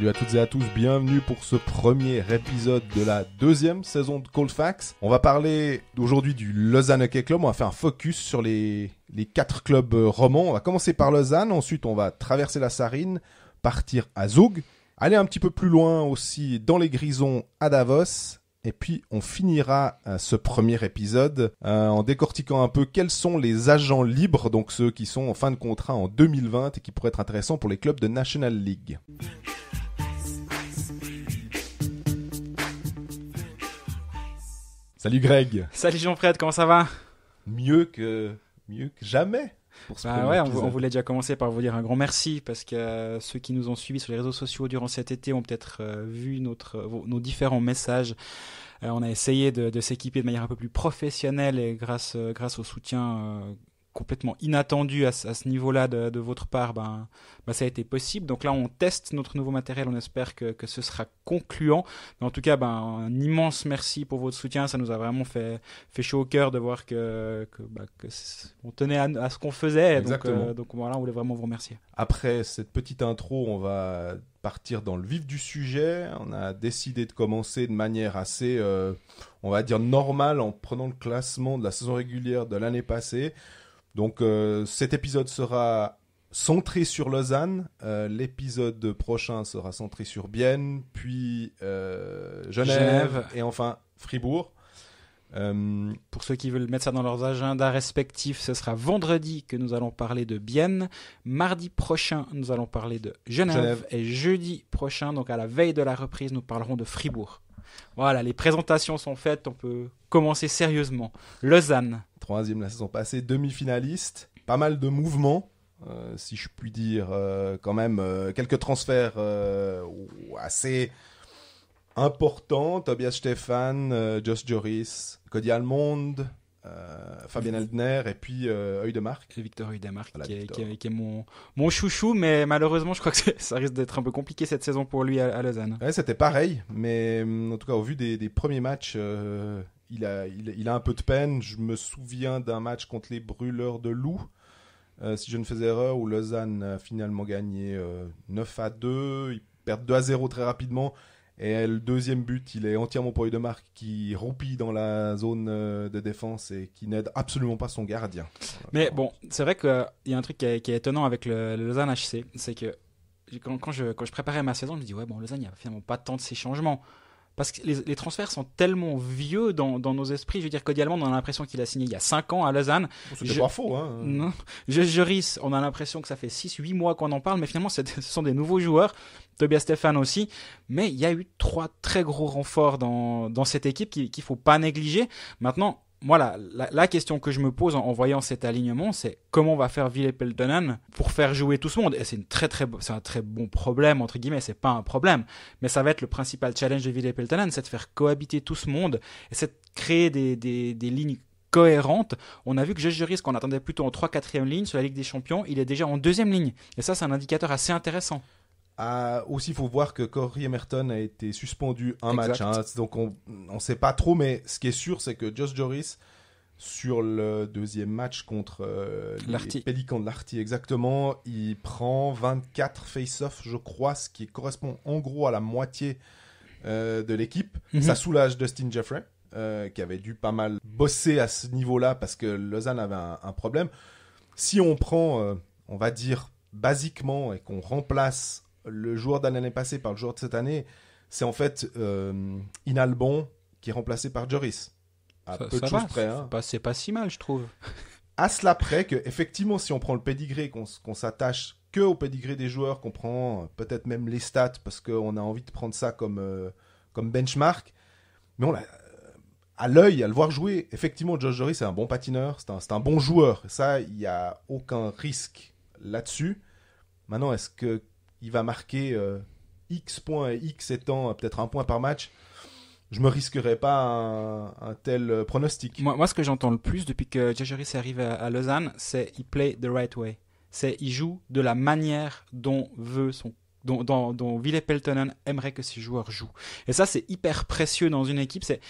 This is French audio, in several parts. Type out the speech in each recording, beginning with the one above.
Salut à toutes et à tous, bienvenue pour ce premier épisode de la deuxième saison de Cold Facts. On va parler aujourd'hui du Lausanne Hockey Club, on va faire un focus sur les 4 clubs romans. On va commencer par Lausanne, ensuite on va traverser la Sarine, partir à Zug, aller un petit peu plus loin aussi dans les Grisons à Davos. Et puis on finira ce premier épisode en décortiquant un peu quels sont les agents libres, donc ceux qui sont en fin de contrat en 2020 et qui pourraient être intéressants pour les clubs de National League. Salut Greg. Salut Jean-Fred, comment ça va ? Mieux que jamais pour ce premier épisode. On voulait déjà commencer par vous dire un grand merci parce que ceux qui nous ont suivis sur les réseaux sociaux durant cet été ont peut-être vu nos différents messages. On a essayé de s'équiper de manière un peu plus professionnelle et grâce au soutien complètement inattendu à ce niveau-là de votre part, ça a été possible. Donc là, on teste notre nouveau matériel, on espère que ce sera concluant. Mais en tout cas, un immense merci pour votre soutien. Ça nous a vraiment fait chaud au cœur de voir que on tenait à ce qu'on faisait. Exactement. Donc voilà, on voulait vraiment vous remercier. Après cette petite intro, on va partir dans le vif du sujet. On a décidé de commencer de manière assez, on va dire, normale en prenant le classement de la saison régulière de l'année passée. Donc cet épisode sera centré sur Lausanne, l'épisode prochain sera centré sur Bienne, puis Genève et enfin Fribourg. Pour ceux qui veulent mettre ça dans leurs agendas respectifs, ce sera vendredi que nous allons parler de Bienne, mardi prochain nous allons parler de Genève. Et jeudi prochain, donc à la veille de la reprise, nous parlerons de Fribourg. Voilà, les présentations sont faites, on peut commencer sérieusement. Lausanne. 3e la saison passée, demi-finaliste, pas mal de mouvements, si je puis dire, quand même quelques transferts assez importants. Tobias Stephan, Josh Joris, Cody Almond, Fabien Eldner et puis Heudemark. Victor Heudemark, voilà, qui est mon chouchou, mais malheureusement je crois que ça risque d'être un peu compliqué cette saison pour lui à Lausanne. Ouais, c'était pareil, mais en tout cas au vu des premiers matchs, il a un peu de peine. Je me souviens d'un match contre les Brûleurs de Loup, si je ne fais erreur, où Lausanne a finalement gagné 9-2, ils perdent 2-0 très rapidement. Et le deuxième but, il est entièrement pour Heudemark qui roupille dans la zone de défense et qui n'aide absolument pas son gardien. Mais bon, c'est vrai qu'il y a un truc qui est étonnant avec le Lausanne HC, c'est que quand je préparais ma saison, je me dis Lausanne, il n'y a finalement pas tant de ces changements. Parce que les transferts sont tellement vieux dans nos esprits. Je veux dire, Cody Almond, on a l'impression qu'il a signé il y a 5 ans à Lausanne. C'était pas faux, hein. Non. Joris, on a l'impression que ça fait 6-8 mois qu'on en parle, mais finalement, ce sont des nouveaux joueurs. Tobias Stephan aussi. Mais il y a eu 3 très gros renforts dans cette équipe qu'il ne faut pas négliger. Maintenant, moi, la question que je me pose en voyant cet alignement, c'est comment on va faire Ville Peltonen pour faire jouer tout ce monde. Et c'est un très bon problème, entre guillemets, c'est pas un problème. Mais ça va être le principal challenge de Ville Peltonen, c'est de faire cohabiter tout ce monde et c'est de créer des lignes cohérentes. On a vu que Josh Joris, qu'on attendait plutôt en 3-4e ligne sur la Ligue des Champions, il est déjà en 2e ligne. Et ça, c'est un indicateur assez intéressant. Aussi, il faut voir que Corey Emerton a été suspendu un Exact. match. Donc, on ne sait pas trop, mais ce qui est sûr, c'est que Josh Joris, sur le deuxième match contre les Pélicans de Larty, exactement, il prend 24 face-off, je crois, ce qui correspond en gros à la moitié de l'équipe. Mm-hmm. Ça soulage Dustin Jeffrey, qui avait dû pas mal bosser à ce niveau-là parce que Lausanne avait un problème. Si on prend, on va dire, basiquement, et qu'on remplace le joueur de l'année passée par le joueur de cette année, c'est en fait Inalbon qui est remplacé par Joris. À peu de choses près. Hein. C'est pas si mal, je trouve. À cela près que, effectivement, si on prend le pédigré, qu'on s'attache que au pédigré des joueurs, qu'on prend peut-être même les stats, parce qu'on a envie de prendre ça comme benchmark, mais à l'œil, à le voir jouer, effectivement, Josh Joris, c'est un bon patineur, c'est un bon joueur. Ça, il n'y a aucun risque là-dessus. Maintenant, est-ce qu'il va marquer X points et X étant peut-être un point par match? Je me risquerais pas un tel pronostic. Moi, ce que j'entends le plus depuis que Josh Joris est arrivé à Lausanne, c'est il play the right way. Il joue de la manière dont Ville Peltonen aimerait que ses joueurs jouent. Et ça, c'est hyper précieux dans une équipe. C'est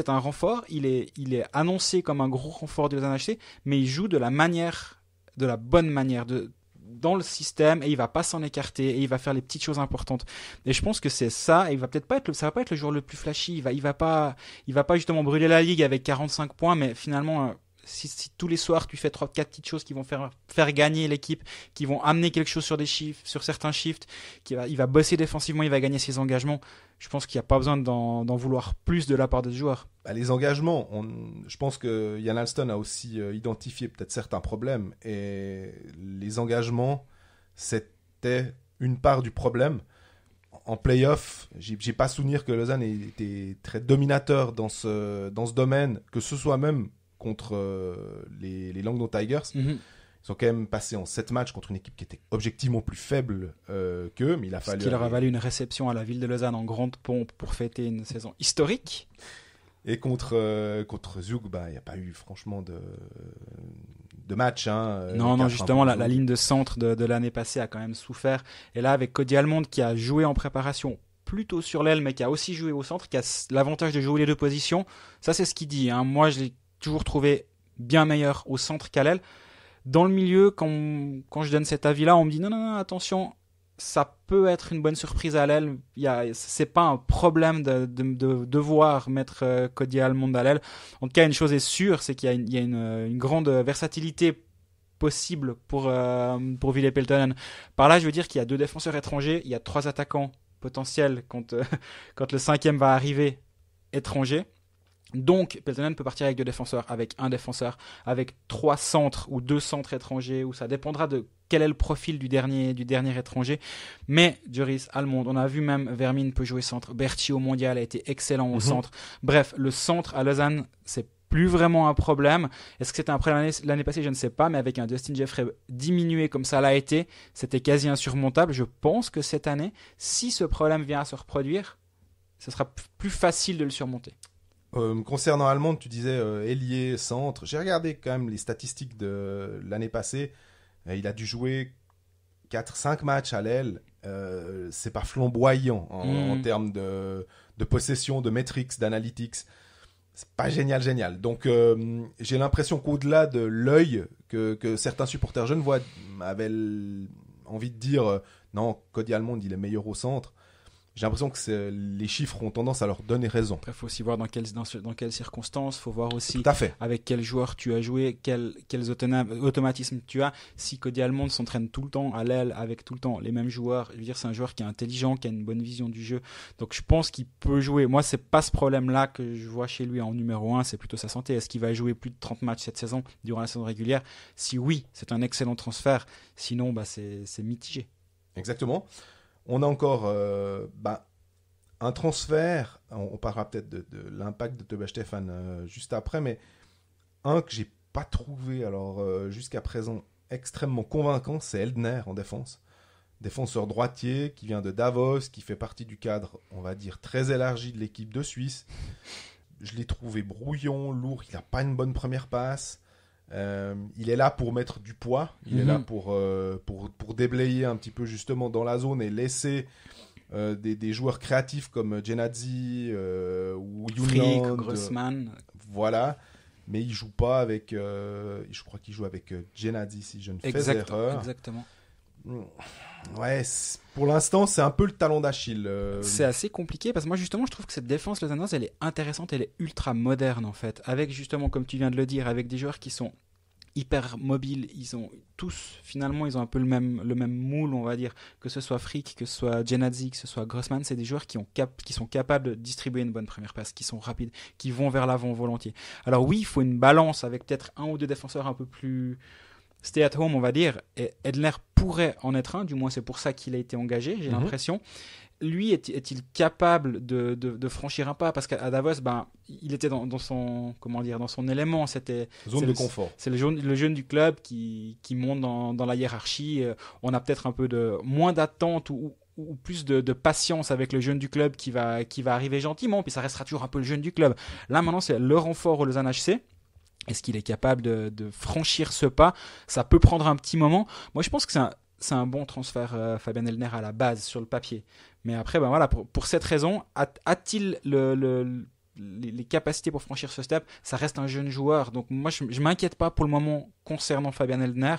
un renfort. Il est annoncé comme un gros renfort de Lausanne HC, mais il joue de la bonne manière. dans le système et il va pas s'en écarter et il va faire les petites choses importantes. Et je pense que c'est ça. Et il va peut-être pas être, ça va pas être le joueur le plus flashy. Il va pas justement brûler la ligue avec 45 points, mais finalement. Si tous les soirs tu fais 3-4 petites choses qui vont faire gagner l'équipe, qui vont amener quelque chose sur des chiffres, sur certains shifts, il va bosser défensivement, il va gagner ses engagements. Je pense qu'il n'y a pas besoin d'en vouloir plus de la part des joueurs. Les engagements, je pense que Ian Alston a aussi identifié peut-être certains problèmes et les engagements, c'était une part du problème. En play-off, j'ai pas souvenir que Lausanne ait été très dominateur dans ce domaine, que ce soit même contre les Langdon Tigers. Ils sont quand même passés en 7 matchs contre une équipe qui était objectivement plus faible qu'eux, mais il a fallu... Ce qui leur a valu une réception à la ville de Lausanne en grande pompe pour fêter une saison historique. Et contre Zug, il n'y a pas eu franchement de match. Non, justement, la ligne de centre de l'année passée a quand même souffert. Et là, avec Cody Almond qui a joué en préparation plutôt sur l'aile, mais qui a aussi joué au centre, qui a l'avantage de jouer les deux positions, ça c'est ce qu'il dit. Moi, je l'ai toujours trouvé bien meilleur au centre qu'à l'aile. Dans le milieu, quand je donne cet avis-là, on me dit non, attention, ça peut être une bonne surprise à l'aile. C'est pas un problème de devoir mettre Cody Almond à l'aile. En tout cas, une chose est sûre, c'est qu'il y a une grande versatilité possible pour Ville Peltonen. Par là, je veux dire qu'il y a 2 défenseurs étrangers, il y a 3 attaquants potentiels quand le 5e va arriver étranger. Donc, Peltonen peut partir avec 2 défenseurs, avec un défenseur, avec 3 centres ou 2 centres étrangers, où ça dépendra de quel est le profil du dernier étranger. Mais Joris, Almond, on a vu même Vermin peut jouer centre. Berti au mondial a été excellent au centre. Bref, le centre à Lausanne, c'est plus vraiment un problème. Est-ce que c'était un problème l'année passée? Je ne sais pas, mais avec un Dustin Jeffrey diminué comme ça l'a été, c'était quasi insurmontable. Je pense que cette année, si ce problème vient à se reproduire, ce sera plus facile de le surmonter. Concernant Almond, tu disais ailier, centre. J'ai regardé quand même les statistiques de l'année passée. Il a dû jouer 4-5 matchs à l'aile. C'est pas flamboyant en termes de possession, de metrics, d'analytics. C'est pas génial. Donc j'ai l'impression qu'au-delà de l'œil que certains supporters jeunes avaient envie de dire non, Cody Almond il est meilleur au centre. J'ai l'impression que les chiffres ont tendance à leur donner raison. Après, il faut aussi voir dans quelles circonstances, il faut voir aussi Tout à fait. avec quel joueur tu as joué, quels automatismes tu as. Si Cody Almond s'entraîne tout le temps à l'aile avec tout le temps les mêmes joueurs, je veux dire, c'est un joueur qui est intelligent, qui a une bonne vision du jeu. Donc je pense qu'il peut jouer. Moi, c'est pas ce problème-là que je vois chez lui en numéro 1, c'est plutôt sa santé. Est-ce qu'il va jouer plus de 30 matchs cette saison, durant la saison régulière? Si oui, c'est un excellent transfert. Sinon, c'est mitigé. Exactement. On a encore un transfert, on parlera peut-être de l'impact de Tobias Stephan juste après, mais un que j'ai pas trouvé jusqu'à présent extrêmement convaincant, c'est Eldner en défense. Défenseur droitier qui vient de Davos, qui fait partie du cadre, on va dire, très élargi de l'équipe de Suisse. Je l'ai trouvé brouillon, lourd, il n'a pas une bonne première passe. Il est là pour mettre du poids, il est là pour déblayer un petit peu justement dans la zone et laisser des joueurs créatifs comme Genadzi ou Junland, Grossman. Voilà, mais il joue pas avec je crois qu'il joue avec Genadzi si je ne fais erreur. Exactement. Ouais, pour l'instant, c'est un peu le talon d'Achille. C'est assez compliqué parce que moi, justement, je trouve que cette défense lausannoise, elle est intéressante, elle est ultra moderne en fait. Avec justement, comme tu viens de le dire, avec des joueurs qui sont hyper mobiles, ils ont un peu le même moule, on va dire, que ce soit Frick, que ce soit Genadzi, que ce soit Grossman, c'est des joueurs qui sont capables de distribuer une bonne première passe, qui sont rapides, qui vont vers l'avant volontiers. Alors oui, il faut une balance avec peut-être 1 ou 2 défenseurs un peu plus stay at home, on va dire, et Eldner pourrait en être un, du moins c'est pour ça qu'il a été engagé, j'ai l'impression. Lui, est-il capable de franchir un pas? Parce qu'à Davos, il était dans son élément. Zone de confort. C'est le jeune du club qui monte dans la hiérarchie. On a peut-être un peu moins d'attente ou plus de patience avec le jeune du club qui va arriver gentiment, puis ça restera toujours un peu le jeune du club. Là, maintenant, c'est le renfort au Lausanne HC. Est-ce qu'il est capable de franchir ce pas? Ça peut prendre un petit moment. Moi, je pense que c'est un bon transfert, Fabian Eldner, à la base, sur le papier. Mais après, voilà, pour cette raison, a-t-il les capacités pour franchir ce step. Ça reste un jeune joueur. Donc moi, je ne m'inquiète pas pour le moment concernant Fabian Eldner.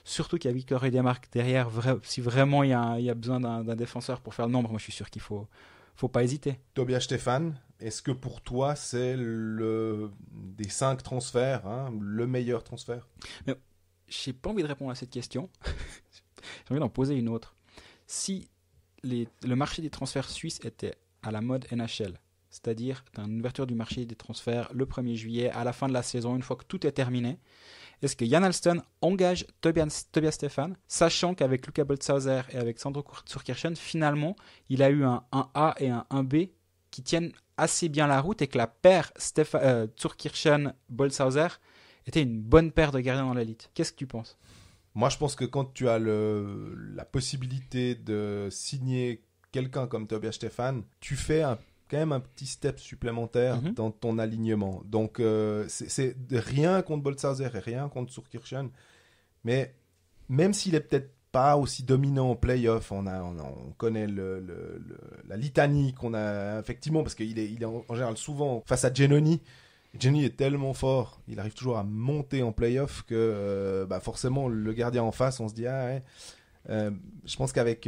Surtout qu'il y a Victor Reudemark derrière. Si vraiment il y a besoin d'un défenseur pour faire le nombre, moi je suis sûr qu'il faut pas hésiter. Tobias Stephan, est-ce que pour toi c'est des 5 transferts, le meilleur transfert? Mais j'ai pas envie de répondre à cette question. J'ai envie d'en poser une autre. Si le marché des transferts suisses était à la mode NHL, c'est-à-dire une ouverture du marché des transferts le 1er juillet, à la fin de la saison, une fois que tout est terminé, est-ce que Jan Alston engage Tobias Stephan, sachant qu'avec Luca Boltzhauser et avec Sandro Zurkirchen, finalement, il a eu un 1A et un 1B qui tiennent assez bien la route et que la paire Zurkirchen-Boltzhauser était une bonne paire de gardiens dans l'élite. Qu'est-ce que tu penses ? Moi, je pense que quand tu as la possibilité de signer quelqu'un comme Tobias Stephan, tu fais quand même un petit step supplémentaire dans ton alignement. Donc, c'est rien contre Boltzhauser et rien contre Zurkirchen. Mais même s'il est peut-être pas aussi dominant en play-off, on connaît la litanie qu'on a, effectivement, parce qu'il est en général souvent face à Giannoni. Giannoni est tellement fort, il arrive toujours à monter en play-off que forcément le gardien en face, on se dit je pense qu'avec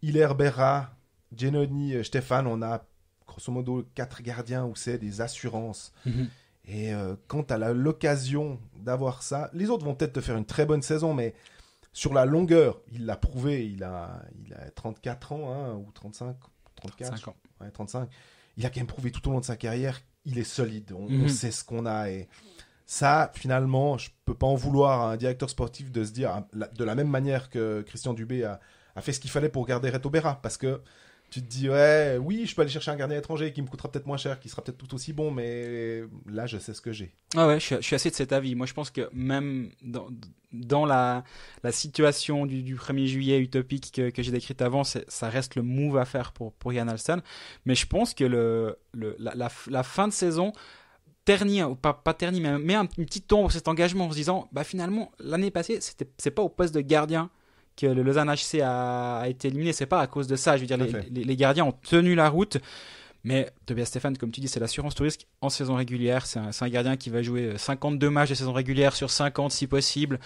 Hilaire Berra, Giannoni, Stephan, on a grosso modo 4 gardiens où c'est des assurances. Et quand tu as l'occasion d'avoir ça, les autres vont peut-être te faire une très bonne saison, mais sur la longueur, il l'a prouvé, il a 34 ans ou 35, 34, 35 ans. Ouais, 35. Il a quand même prouvé tout au long de sa carrière, il est solide, on sait ce qu'on a. Et ça, finalement, je peux pas en vouloir à un directeur sportif de se dire, de la même manière que Christian Dubé a fait ce qu'il fallait pour garder Reto Berra, parce que tu te dis, oui, je peux aller chercher un gardien étranger qui me coûtera peut-être moins cher, qui sera peut-être tout aussi bon, mais là, je sais ce que j'ai. Ah ouais, je suis assez de cet avis. Moi, je pense que même dans la situation du 1er juillet utopique que j'ai décrite avant, ça reste le move à faire pour Jan Alston. Mais je pense que la fin de saison ternit, ou pas ternit, mais met une petite ombre sur cet engagement en se disant, finalement, l'année passée, c'est pas au poste de gardien que le Lausanne HC a été éliminé, c'est pas à cause de ça. Je veux dire, les gardiens ont tenu la route, mais Tobias Stephan, comme tu dis, c'est l'assurance tout risque en saison régulière. C'est un gardien qui va jouer 52 matchs de saison régulière sur 50 si possible.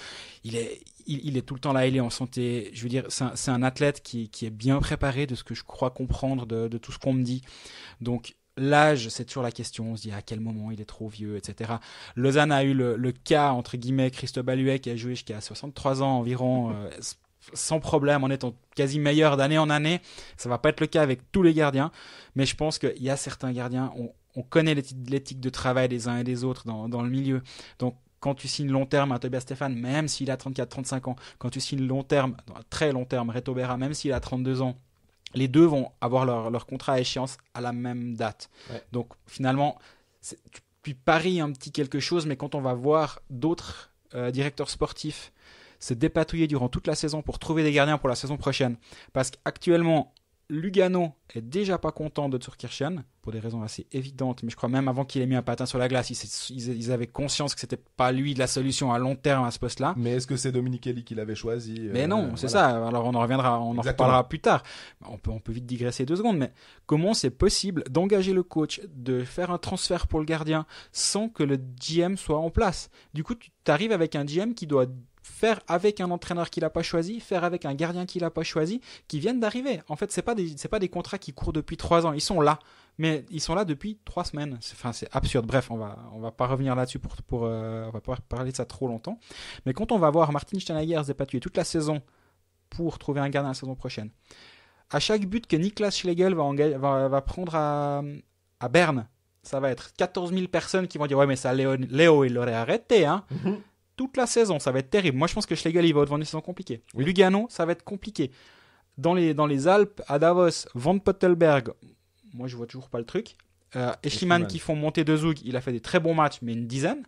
Il est tout le temps là, il est en santé. Je veux dire, c'est un athlète qui est bien préparé, de ce que je crois comprendre de tout ce qu'on me dit. Donc l'âge, c'est toujours la question. On se dit à quel moment il est trop vieux, etc. Lausanne a eu le cas, entre guillemets, Cristobal Huet, qui a joué jusqu'à 63 ans environ, sans problème, en étant quasi meilleur d'année en année. Ça va pas être le cas avec tous les gardiens, mais je pense qu'il y a certains gardiens, on connaît l'éthique de travail des uns et des autres dans le milieu. Donc quand tu signes long terme à Tobias Stephan, même s'il a 34-35 ans, quand tu signes long terme, très long terme, Reto Berra, même s'il a 32 ans, les deux vont avoir leur contrat à échéance à la même date. Ouais. Donc finalement, tu paries un petit quelque chose, mais quand on va voir d'autres directeurs sportifs se dépatouiller durant toute la saison pour trouver des gardiens pour la saison prochaine, parce qu'actuellement Lugano est déjà pas content de Zurkirchen pour des raisons assez évidentes, mais je crois même avant qu'il ait mis un patin sur la glace, ils avaient conscience que c'était pas lui la solution à long terme à ce poste-là. Mais est-ce que c'est Dominique Kelly qui l'avait choisi Mais non, c'est ça. Alors on en reviendra, on en reparlera plus tard. On peut vite digresser 2 secondes, mais comment c'est possible d'engager le coach, de faire un transfert pour le gardien sans que le GM soit en place? Du coup, tu arrives avec un GM qui doit faire avec un entraîneur qu'il n'a pas choisi, faire avec un gardien qu'il n'a pas choisi, qui viennent d'arriver. En fait, c'est pas des contrats qui courent depuis 3 ans. Ils sont là, mais ils sont là depuis 3 semaines. C'est absurde. Bref, on va pas revenir là-dessus on va pas parler de ça trop longtemps. Mais quand on va voir Martin Steinhager se dépatouiller toute la saison pour trouver un gardien la saison prochaine, à chaque but que Niklas Schlegel va prendre à Berne, ça va être 14 000 personnes qui vont dire « Ouais, mais ça, Léo, il l'aurait arrêté, hein !» Toute la saison, ça va être terrible. Moi, je pense que Schlegel, il va devant une saison compliquée. Oui. Lugano, ça va être compliqué. Dans les Alpes, à Davos, Van Pottelberg, moi, je vois toujours pas le truc. Eschliman qui font monter de Zug, il a fait des très bons matchs, mais une dizaine.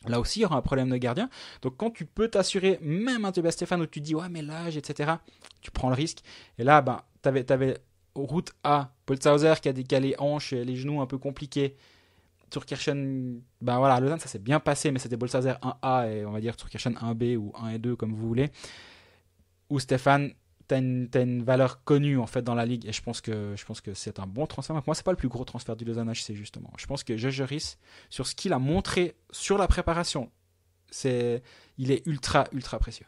Là aussi, il y aura un problème de gardien. Donc, quand tu peux t'assurer, même un Tobias Stephan, où tu te dis, ouais, mais l'âge, etc., tu prends le risque. Et là, t'avais route A, Boltzhauser qui a les hanches et les genoux un peu compliqués. Zurkirchen, à Lausanne, ça s'est bien passé, mais c'était Boltzhauser 1A et on va dire Zurkirchen 1B ou 1 et 2, comme vous voulez. Ou Stephan, t'as une valeur connue en fait dans la ligue, et je pense que c'est un bon transfert. Moi, c'est pas le plus gros transfert du Lausanne HC justement. Je pense que Josh Joris, sur ce qu'il a montré sur la préparation, il est ultra précieux.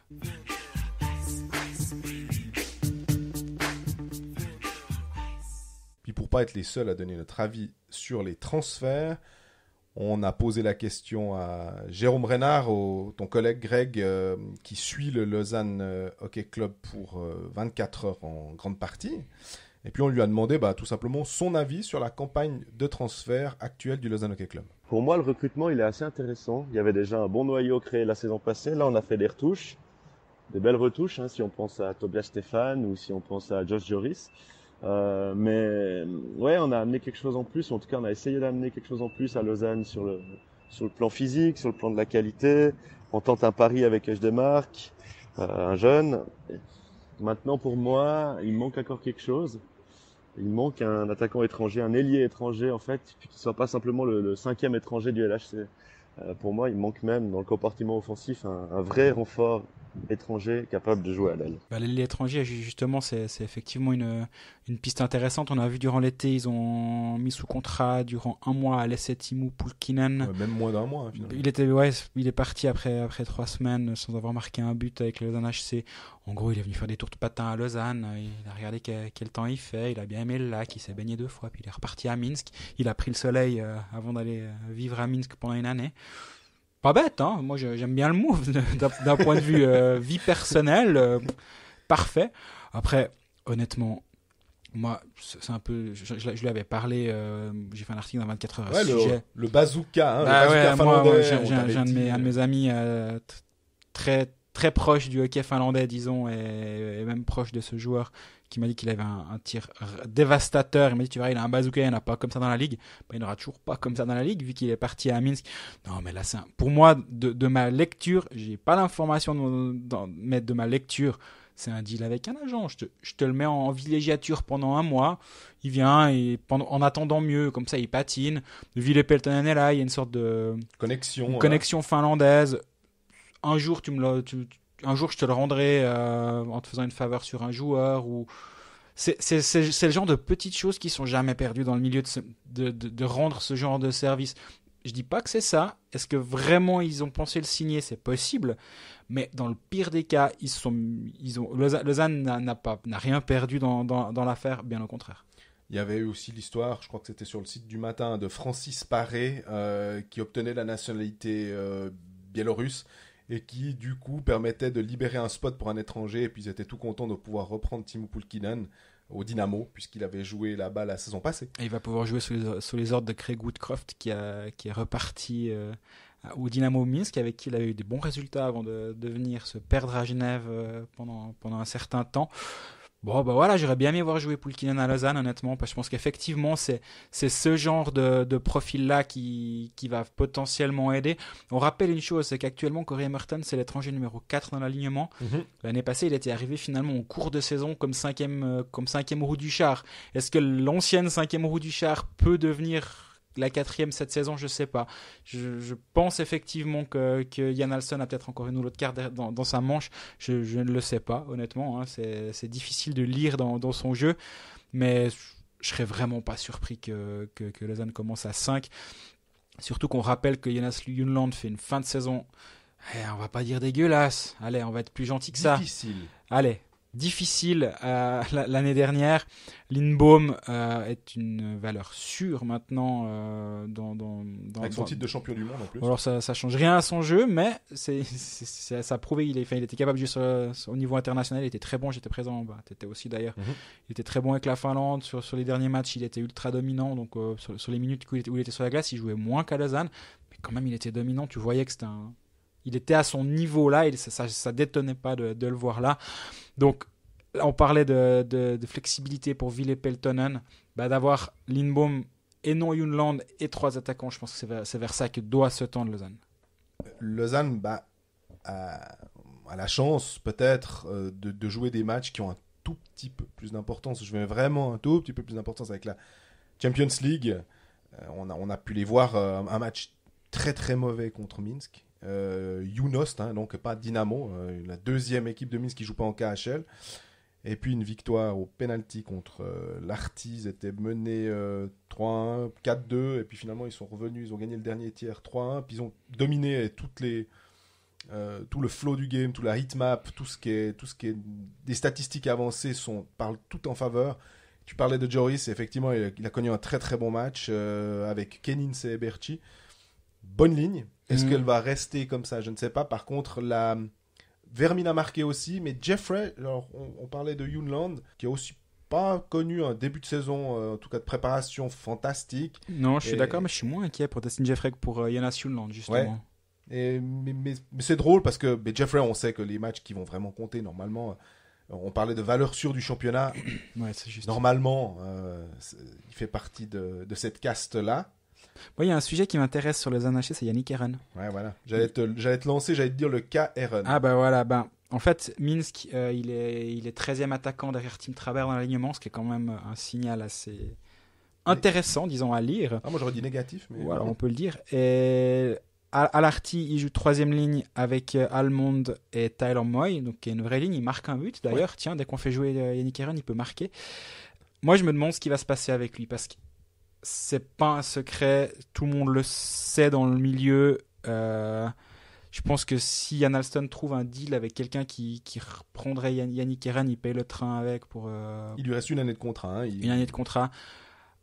Puis pour pas être les seuls à donner notre avis sur les transferts, on a posé la question à Jérôme Renard, ton collègue Greg, qui suit le Lausanne Hockey Club pour 24 heures en grande partie. Et puis on lui a demandé tout simplement son avis sur la campagne de transfert actuelle du Lausanne Hockey Club. Pour moi, le recrutement, il est assez intéressant. Il y avait déjà un bon noyau créé la saison passée. Là, on a fait des retouches, des belles retouches, si on pense à Tobias Stéphane ou si on pense à Josh Joris. Mais ouais, on a amené quelque chose en plus. En tout cas, on a essayé d'amener quelque chose en plus à Lausanne sur le plan physique, sur le plan de la qualité. On tente un pari avec Ejdemark, un jeune. Maintenant, pour moi, il manque encore quelque chose. Il manque un attaquant étranger, un ailier étranger en fait, puis qui soit pas simplement le 5e étranger du LHC. Pour moi, il manque même dans le compartiment offensif un vrai renfort étranger capable de jouer à l'aile. L'ailier étranger, justement, c'est effectivement une piste intéressante. On a vu durant l'été, ils ont mis sous contrat durant 1 mois Alessio Timo Pulkkinen. Même moins d'1 mois. Finalement. Il est parti après 3 semaines sans avoir marqué un but avec le Lausanne HC. En gros, il est venu faire des tours de patin à Lausanne. Il a regardé quel temps il fait. Il a bien aimé le lac. Il s'est baigné 2 fois. Puis il est reparti à Minsk. Il a pris le soleil avant d'aller vivre à Minsk pendant une année. Pas bête, hein. Moi j'aime bien le move d'un point de vue vie personnelle, parfait. Après, honnêtement, moi c'est un peu, je lui avais parlé, j'ai fait un article dans 24 heures à ce sujet. Le bazooka, le bazooka finlandais. Moi, j'ai un de mes amis très très proche du hockey finlandais, disons, et même proche de ce joueur, qui m'a dit qu'il avait un tir dévastateur. Il m'a dit, tu vois, il a un bazooka, il n'y en a pas comme ça dans la ligue. Il n'aura toujours pas comme ça dans la ligue, vu qu'il est parti à Minsk. Non, mais là, pour moi, de ma lecture, j'ai pas l'information, mais de ma lecture, c'est un deal avec un agent. Je te le mets en villégiature pendant 1 mois. Il vient, et en attendant mieux, comme ça, il patine. Ville Peltonen est là, il y a une sorte de connexion finlandaise. Un jour, je te le rendrai en te faisant une faveur sur un joueur. C'est le genre de petites choses qui sont jamais perdues dans le milieu de rendre ce genre de service. Je dis pas que c'est ça. Est-ce que vraiment ils ont pensé le signer? C'est possible. Mais dans le pire des cas, Lausanne n'a rien perdu dans l'affaire, bien au contraire. Il y avait eu aussi l'histoire, je crois que c'était sur le site du Matin, de Francis Paré, qui obtenait la nationalité biélorusse, et qui du coup permettait de libérer un spot pour un étranger, et puis ils étaient tout contents de pouvoir reprendre Timo Pulkkinen au Dynamo, puisqu'il avait joué là-bas la saison passée. Et il va pouvoir jouer sous les ordres de Craig Woodcroft, qui est reparti au Dynamo Minsk, avec qui il avait eu des bons résultats avant de venir se perdre à Genève pendant un certain temps. Bon, voilà, j'aurais bien aimé voir jouer Pulkkinen à Lausanne, honnêtement, parce que je pense qu'effectivement, c'est ce genre de profil-là qui va potentiellement aider. On rappelle une chose, c'est qu'actuellement, Corey Merton, c'est l'étranger numéro 4 dans l'alignement. L'année passée, il était arrivé finalement en cours de saison comme cinquième roue du char. Est-ce que l'ancienne 5e roue du char peut devenir la 4e cette saison? Je sais pas. Je pense effectivement que Jan Alsson a peut-être encore une ou l'autre carte dans sa manche. Je ne le sais pas, honnêtement. C'est difficile de lire dans son jeu. Mais je serais vraiment pas surpris que Lausanne commence à 5. Surtout qu'on rappelle que Jonas Junland fait une fin de saison. On va pas dire dégueulasse. Allez, on va être plus gentil que ça. Difficile l'année dernière. Lindbaum est une valeur sûre maintenant avec son titre de champion du monde en plus. Alors ça change rien à son jeu, mais ça a prouvé il était capable de jouer au niveau international. Il était très bon, j'étais présent, tu étais aussi d'ailleurs. Il était très bon avec la Finlande sur les derniers matchs, il était ultra dominant, donc sur les minutes où il était sur la glace, il jouait moins qu'à Lausanne, mais quand même il était dominant. Tu voyais que il était à son niveau là, et ça détonnait pas de le voir là. Donc, on parlait de flexibilité pour Ville Peltonen, d'avoir Lindbaum et non Junland et 3 attaquants. Je pense que c'est vers ça que doit se tendre Lausanne. Lausanne a la chance peut-être de jouer des matchs qui ont un tout petit peu plus d'importance. Je mets vraiment un tout petit peu plus d'importance avec la Champions League. On a pu les voir un match très très mauvais contre Minsk. Junost, donc pas Dynamo, la 2e équipe de Minsk qui joue pas en KHL. Et puis une victoire au penalty contre l'Arty. Ils étaient menés 3-1, 4-2. Et puis finalement, ils sont revenus. Ils ont gagné le dernier tiers 3-1. Puis ils ont dominé tout le flow du game, tout la heatmap, tout ce qui est des statistiques avancées parlent tout en faveur. Tu parlais de Joris. Effectivement, il a connu un très très bon match avec Kenins et Berchi. Bonne ligne. Est-ce qu'elle va rester comme ça? Je ne sais pas. Par contre, Vermin a marqué aussi, mais Jeffrey, alors on parlait de Younland, qui a aussi pas connu un début de saison, en tout cas de préparation fantastique. Non, je suis d'accord, mais je suis moins inquiet pour Dustin Jeffrey que pour Jonas Younland, justement. Ouais. Mais c'est drôle parce que Jeffrey, on sait que les matchs qui vont vraiment compter, normalement, on parlait de valeur sûre du championnat. Ouais, c'est juste. Normalement, il fait partie de cette caste-là. Il y a un sujet qui m'intéresse sur les NHC, c'est Yannick Eren. Ouais, voilà. J'allais te lancer, j'allais te dire le cas Eren. Ah bah voilà, en fait, Minsk, il est 13e attaquant derrière Tim Trabert dans l'alignement, ce qui est quand même un signal assez intéressant, disons, à lire. Ah, moi j'aurais dit négatif, mais... Voilà, on peut le dire. Et à l'Arty, il joue 3e ligne avec Almond et Tyler Moy, donc qui est une vraie ligne, il marque un but d'ailleurs. Ouais. Tiens, dès qu'on fait jouer Yannick Eren, il peut marquer. Moi, je me demande ce qui va se passer avec lui, parce que c'est pas un secret, tout le monde le sait dans le milieu. Je pense que si Ian Alston trouve un deal avec quelqu'un qui reprendrait Yannick Eren, il paye le train avec pour... Il lui reste une année de contrat. Une année de contrat.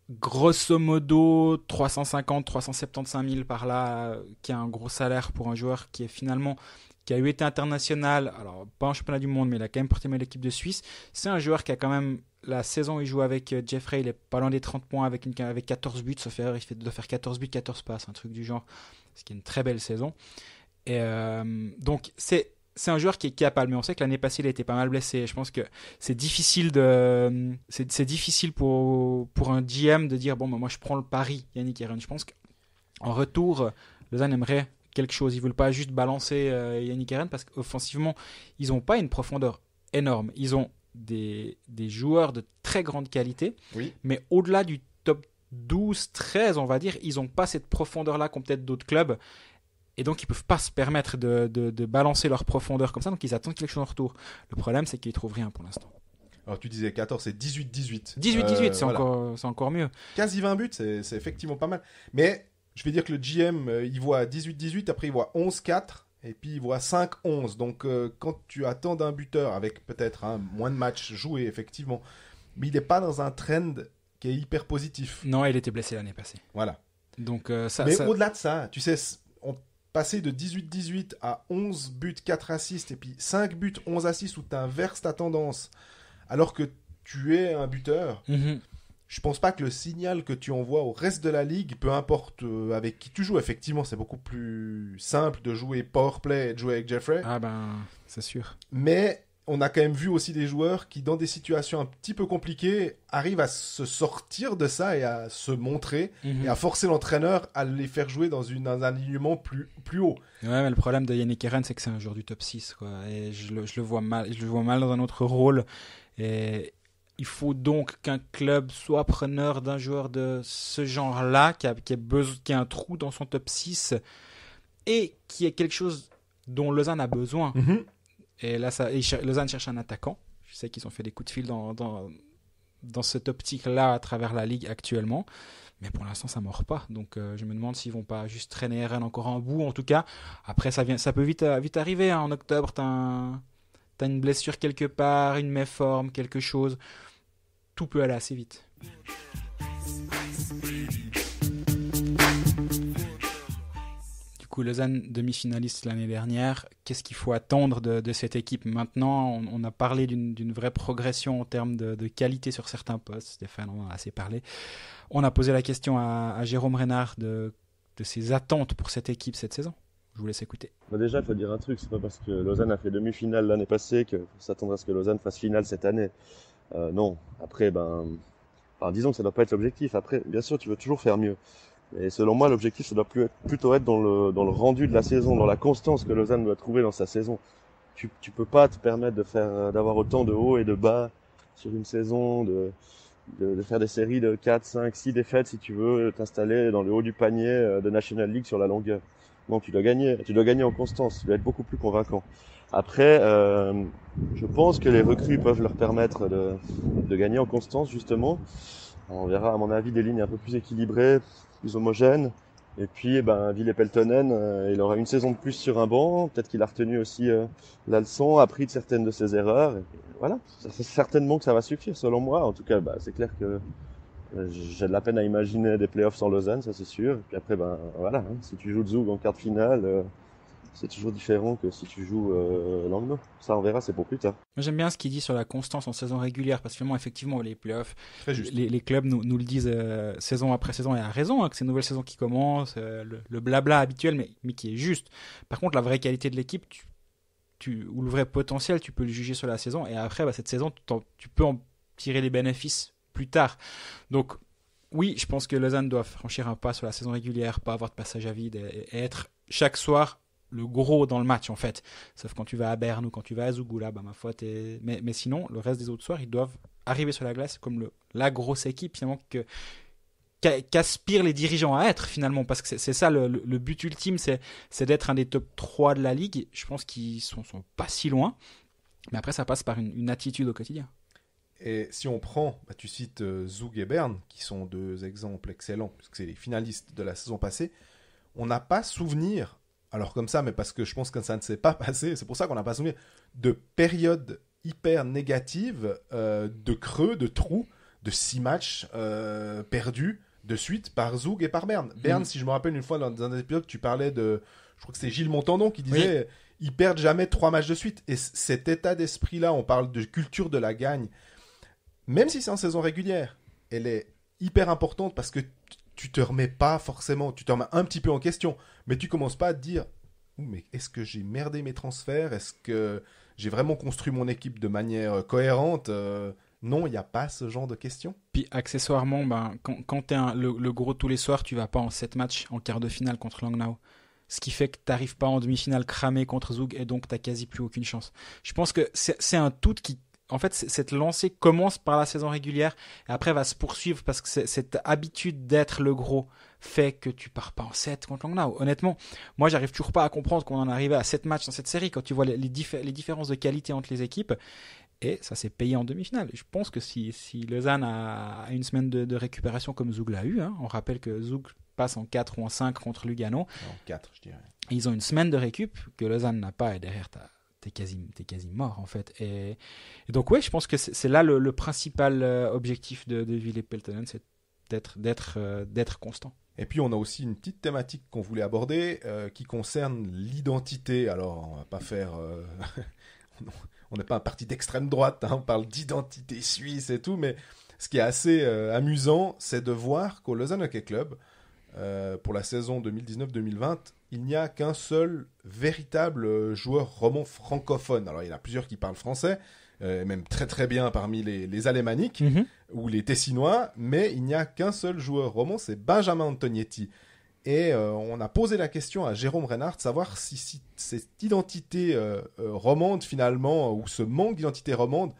Grosso modo, 350-375 000 par là, qui est un gros salaire pour un joueur qui a eu été international, alors pas en championnat du monde, mais il a quand même porté l'équipe de Suisse. C'est un joueur qui a quand même, la saison où il joue avec Jeffrey, il est pas loin des 30 points avec 14 buts, sauf erreur, il doit faire 14 buts, 14 passes, un truc du genre, ce qui est une très belle saison. Et donc c'est un joueur qui est capable, mais on sait que l'année passée il a été pas mal blessé. Je pense que c'est difficile pour un GM de dire bon, moi je prends le pari Yannick Eren. Je pense qu'en retour, Lausanne aimerait quelque chose. Ils veulent pas juste balancer Yannick Eren parce qu'offensivement, ils n'ont pas une profondeur énorme. Ils ont des joueurs de très grande qualité, oui. Mais au-delà du top 12-13, on va dire, ils n'ont pas cette profondeur-là qu'ont peut-être d'autres clubs. Et donc, ils ne peuvent pas se permettre de balancer leur profondeur comme ça. Donc, ils attendent quelque chose en retour. Le problème, c'est qu'ils ne trouvent rien pour l'instant. Alors, tu disais 14, c'est 18-18. 18-18, c'est voilà. encore mieux. Quasi 20 buts, c'est effectivement pas mal. Mais je vais dire que le GM, il voit 18-18, après il voit 11-4, et puis il voit 5-11. Donc, quand tu attends d'un buteur avec peut-être moins de matchs joués, effectivement, mais il n'est pas dans un trend qui est hyper positif. Non, il était blessé l'année passée. Voilà. Donc, mais au-delà de ça, tu sais... Passer de 18-18 à 11 buts, 4 assists, et puis 5 buts, 11 assists, où tu inverses ta tendance, alors que tu es un buteur, je pense pas que le signal que tu envoies au reste de la ligue, peu importe avec qui tu joues, effectivement, c'est beaucoup plus simple de jouer powerplay et de jouer avec Jeffrey. Ah ben, c'est sûr. Mais on a quand même vu aussi des joueurs qui, dans des situations un petit peu compliquées, arrivent à se sortir de ça et à se montrer et à forcer l'entraîneur à les faire jouer dans un alignement plus haut. Ouais, mais le problème de Yannick Eren, c'est que c'est un joueur du top 6, quoi. Et je le vois mal dans un autre rôle. Et il faut donc qu'un club soit preneur d'un joueur de ce genre-là, qui a un trou dans son top 6 et qui est quelque chose dont Lausanne a besoin. Et là, Lausanne cherche un attaquant. Je sais qu'ils ont fait des coups de fil dans cette optique-là à travers la Ligue actuellement. Mais pour l'instant, ça ne mord pas. Donc, je me demande s'ils ne vont pas juste traîner RN encore un bout. En tout cas, après, ça peut vite arriver. En octobre, tu as une blessure quelque part, une méforme, quelque chose. Tout peut aller assez vite. Lausanne demi-finaliste l'année dernière, qu'est-ce qu'il faut attendre de cette équipe maintenant? On a parlé d'une vraie progression en termes de qualité sur certains postes. Stéphane en a assez parlé. On a posé la question à Jérôme Renard de ses attentes pour cette équipe cette saison. Je vous laisse écouter. Déjà, il faut dire un truc, c'est pas parce que Lausanne a fait demi-finale l'année passée qu'il faut s'attendre à ce que Lausanne fasse finale cette année. Non, après, disons que ça ne doit pas être l'objectif. Après, bien sûr, tu veux toujours faire mieux. Et selon moi, l'objectif, ça doit plutôt être dans le rendu de la saison, dans la constance que Lausanne doit trouver dans sa saison. Tu peux pas te permettre d'avoir autant de hauts et de bas sur une saison, de faire des séries de 4, 5, 6 défaites si tu veux t'installer dans le haut du panier de National League sur la longueur. Non, tu dois gagner en constance, tu dois être beaucoup plus convaincant. Après, je pense que les recrues peuvent leur permettre de gagner en constance, justement. On verra, à mon avis, des lignes un peu plus équilibrées, plus homogènes. Et puis, Ville Peltonen, il aura une saison de plus sur un banc. Peut-être qu'il a retenu aussi la leçon, appris de certaines de ses erreurs. Et voilà, c'est certainement que ça va suffire, selon moi. En tout cas, c'est clair que j'ai de la peine à imaginer des playoffs sans Lausanne, ça c'est sûr. Et puis après, voilà, si tu joues Zug en quart de finale, c'est toujours différent que si tu joues Langnau. Ça, on verra, c'est pour plus tard. Moi, j'aime bien ce qu'il dit sur la constance en saison régulière, parce que finalement, effectivement, les playoffs, les clubs nous le disent saison après saison, et à raison, que c'est une nouvelle saison qui commence, le blabla habituel, mais qui est juste. Par contre, la vraie qualité de l'équipe, ou le vrai potentiel, tu peux le juger sur la saison, et après, cette saison, tu peux en tirer les bénéfices plus tard. Donc, oui, je pense que Lausanne doit franchir un pas sur la saison régulière, pas avoir de passage à vide, et être chaque soir le gros dans le match, en fait. Sauf quand tu vas à Berne ou quand tu vas à Zougou, là, ma foi, mais sinon, le reste des autres soirs, ils doivent arriver sur la glace comme la grosse équipe, finalement, qu'aspirent les dirigeants à être, finalement, parce que c'est ça, le but ultime, c'est d'être un des top 3 de la ligue. Je pense qu'ils sont pas si loin, mais après, ça passe par une attitude au quotidien. Et si on prend, tu cites Zug et Berne, qui sont deux exemples excellents, puisque c'est les finalistes de la saison passée, on n'a pas souvenir, alors comme ça, mais parce que je pense que ça ne s'est pas passé, c'est pour ça qu'on n'a pas souvenir, de périodes hyper négatives, de creux, de trous, de 6 matchs perdus de suite par Zug et par Berne. Berne, si je me rappelle une fois dans un épisode, tu parlais de, je crois que c'est Gilles Montandon qui disait, ils perdent jamais 3 matchs de suite. Et cet état d'esprit-là, on parle de culture de la gagne, même si c'est en saison régulière, elle est hyper importante parce que tu te remets pas forcément, tu te remets un petit peu en question, mais tu commences pas à te dire mais est-ce que j'ai merdé mes transferts, est-ce que j'ai vraiment construit mon équipe de manière cohérente. Non, il n'y a pas ce genre de questions. Puis accessoirement, quand tu es le gros tous les soirs, tu vas pas en 7 matchs en quart de finale contre Langnau. Ce qui fait que tu n'arrives pas en demi-finale cramé contre Zug et donc tu n'as quasi plus aucune chance. Je pense que c'est un tout qui... En fait, cette lancée commence par la saison régulière et après va se poursuivre parce que cette habitude d'être le gros fait que tu pars pas en 7 contre Langnau. Honnêtement, moi, j'arrive toujours pas à comprendre qu'on en arrivait à 7 matchs dans cette série quand tu vois les différences de qualité entre les équipes. Et ça s'est payé en demi-finale. Je pense que si Lausanne a une semaine de récupération comme Zug l'a eu, on rappelle que Zug passe en 4 ou en 5 contre Lugano. En 4, je dirais. Ils ont une semaine de récup que Lausanne n'a pas et derrière, t'es quasi mort en fait. Et donc ouais, je pense que c'est là le principal objectif de Ville Peltonen, c'est d'être constant. Et puis on a aussi une petite thématique qu'on voulait aborder qui concerne l'identité. Alors on va pas faire... on n'est pas un parti d'extrême droite, on parle d'identité suisse et tout, mais ce qui est assez amusant, c'est de voir qu'au Lausanne Hockey Club, pour la saison 2019-2020, il n'y a qu'un seul véritable joueur roman francophone. Alors il y en a plusieurs qui parlent français, même très très bien parmi les Alémaniques ou les Tessinois, mais il n'y a qu'un seul joueur roman, c'est Benjamin Antonietti. Et on a posé la question à Jérôme Reinhardt de savoir si cette identité romande finalement, ou ce manque d'identité romande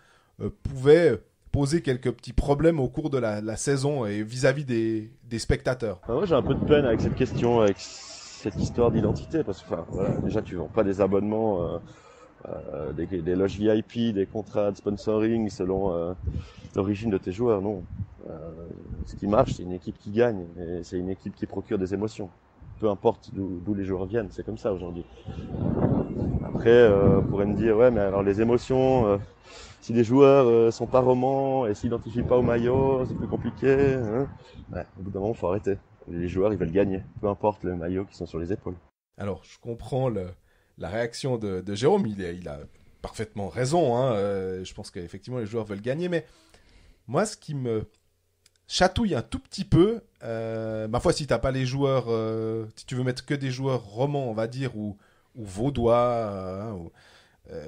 pouvait poser quelques petits problèmes au cours de la saison et vis-à-vis des spectateurs. Moi j'ai un peu de peine avec cette question, avec cette histoire d'identité, parce que voilà, déjà tu vends pas des abonnements, des loges VIP, des contrats de sponsoring selon l'origine de tes joueurs, non. Ce qui marche, c'est une équipe qui gagne, et c'est une équipe qui procure des émotions. Peu importe d'où les joueurs viennent, c'est comme ça aujourd'hui. Après, on pourrait me dire, ouais, mais alors les émotions, si les joueurs sont pas romans et s'identifient pas au maillot, c'est plus compliqué. Ouais, au bout d'un moment, faut arrêter. Les joueurs, ils veulent gagner, peu importe le maillot qui sont sur les épaules. Alors, je comprends la réaction de Jérôme, il a parfaitement raison. Je pense qu'effectivement, les joueurs veulent gagner, mais moi, ce qui me chatouille un tout petit peu, ma foi, si t'as pas les joueurs, si tu veux mettre que des joueurs romans, on va dire, ou vaudois,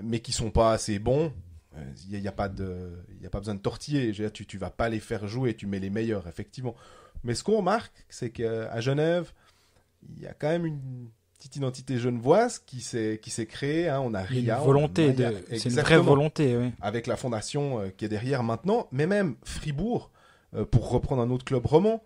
mais qui sont pas assez bons, il y a pas besoin de tortiller. Tu vas pas les faire jouer, tu mets les meilleurs, effectivement. Mais ce qu'on remarque, c'est qu'à Genève, il y a quand même une petite identité genevoise qui s'est créée. On a RIA, c'est une vraie volonté, oui. Avec la fondation qui est derrière maintenant, mais même Fribourg, pour reprendre un autre club roman,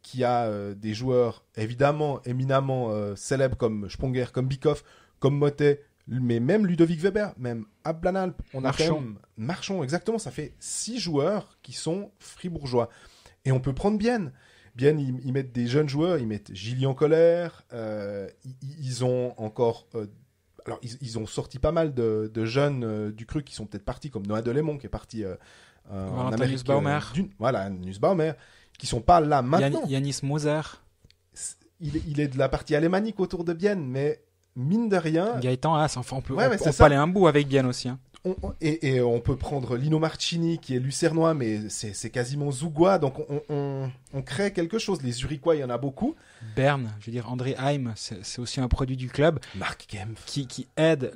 qui a des joueurs évidemment éminemment célèbres comme Sponger, comme Bikoff, comme Motet, mais même Ludovic Weber, même Ablanalp, on a quand même Marchand, exactement, ça fait 6 joueurs qui sont fribourgeois. Et on peut prendre Bienne. Bienne, ils mettent des jeunes joueurs, ils mettent Gillian Colère, ils ont encore... alors, ils ont sorti pas mal de jeunes du cru qui sont peut-être partis, comme Noah Delémont qui est parti en Amérique du... Voilà, Nussbaumer, qui sont pas là maintenant. Yanis Moser. Il est de la partie alémanique autour de Bienne, mais mine de rien... Gaëtan Haas, enfin, on peut aller un bout avec Bienne aussi. Hein. Et on peut prendre Lino Marchini, qui est lucernois, mais c'est quasiment zougois, donc on crée quelque chose. Les Zurichois, il y en a beaucoup. Berne, je veux dire, André Heim, c'est aussi un produit du club. Marc Kempf. Qui aide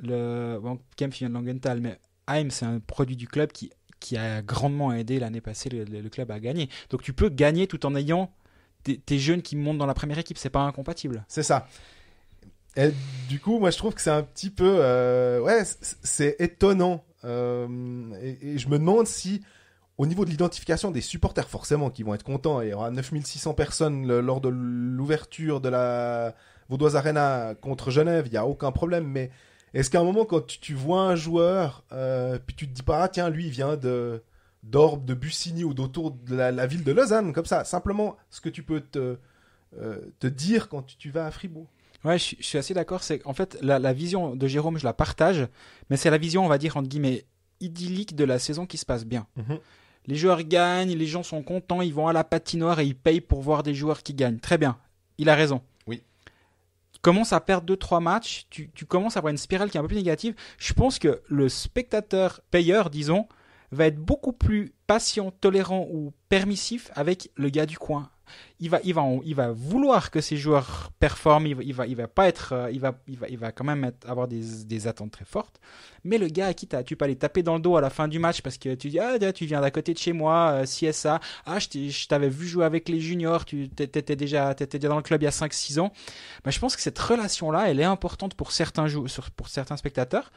Kempf vient de Langenthal, mais Heim, c'est un produit du club qui a grandement aidé l'année passée le club à gagner. Donc tu peux gagner tout en ayant tes jeunes qui montent dans la première équipe, c'est pas incompatible. C'est ça. Et du coup, moi je trouve que c'est un petit peu... c'est étonnant. Et je me demande si, au niveau de l'identification des supporters, forcément, qui vont être contents, il y aura 9600 personnes lors de l'ouverture de la Vaudoise Arena contre Genève, il n'y a aucun problème, mais est-ce qu'à un moment, quand tu vois un joueur, puis tu te dis pas, ah tiens, lui, il vient d'Orbe, de Bussigny ou d'autour de la ville de Lausanne, comme ça, simplement ce que tu peux te dire quand tu vas à Fribourg. Ouais, je suis assez d'accord. C'est en fait la vision de Jérôme, je la partage, mais c'est la vision, on va dire entre guillemets, idyllique de la saison qui se passe bien. Mm-hmm. Les joueurs gagnent, les gens sont contents, ils vont à la patinoire et ils payent pour voir des joueurs qui gagnent. Très bien, il a raison. Oui. Tu commences à perdre 2-3 matchs, tu commences à avoir une spirale qui est un peu plus négative. Je pense que le spectateur payeur, disons, va être beaucoup plus patient, tolérant ou permissif avec le gars du coin. Il va vouloir que ses joueurs performent, il va quand même avoir des attentes très fortes. Mais le gars à qui tu peux aller taper dans le dos à la fin du match parce que tu dis tu viens d'à côté de chez moi, CSA, je t'avais vu jouer avec les juniors, t'étais déjà dans le club il y a 5-6 ans. Ben, je pense que cette relation-là, elle est importante pour certains spectateurs.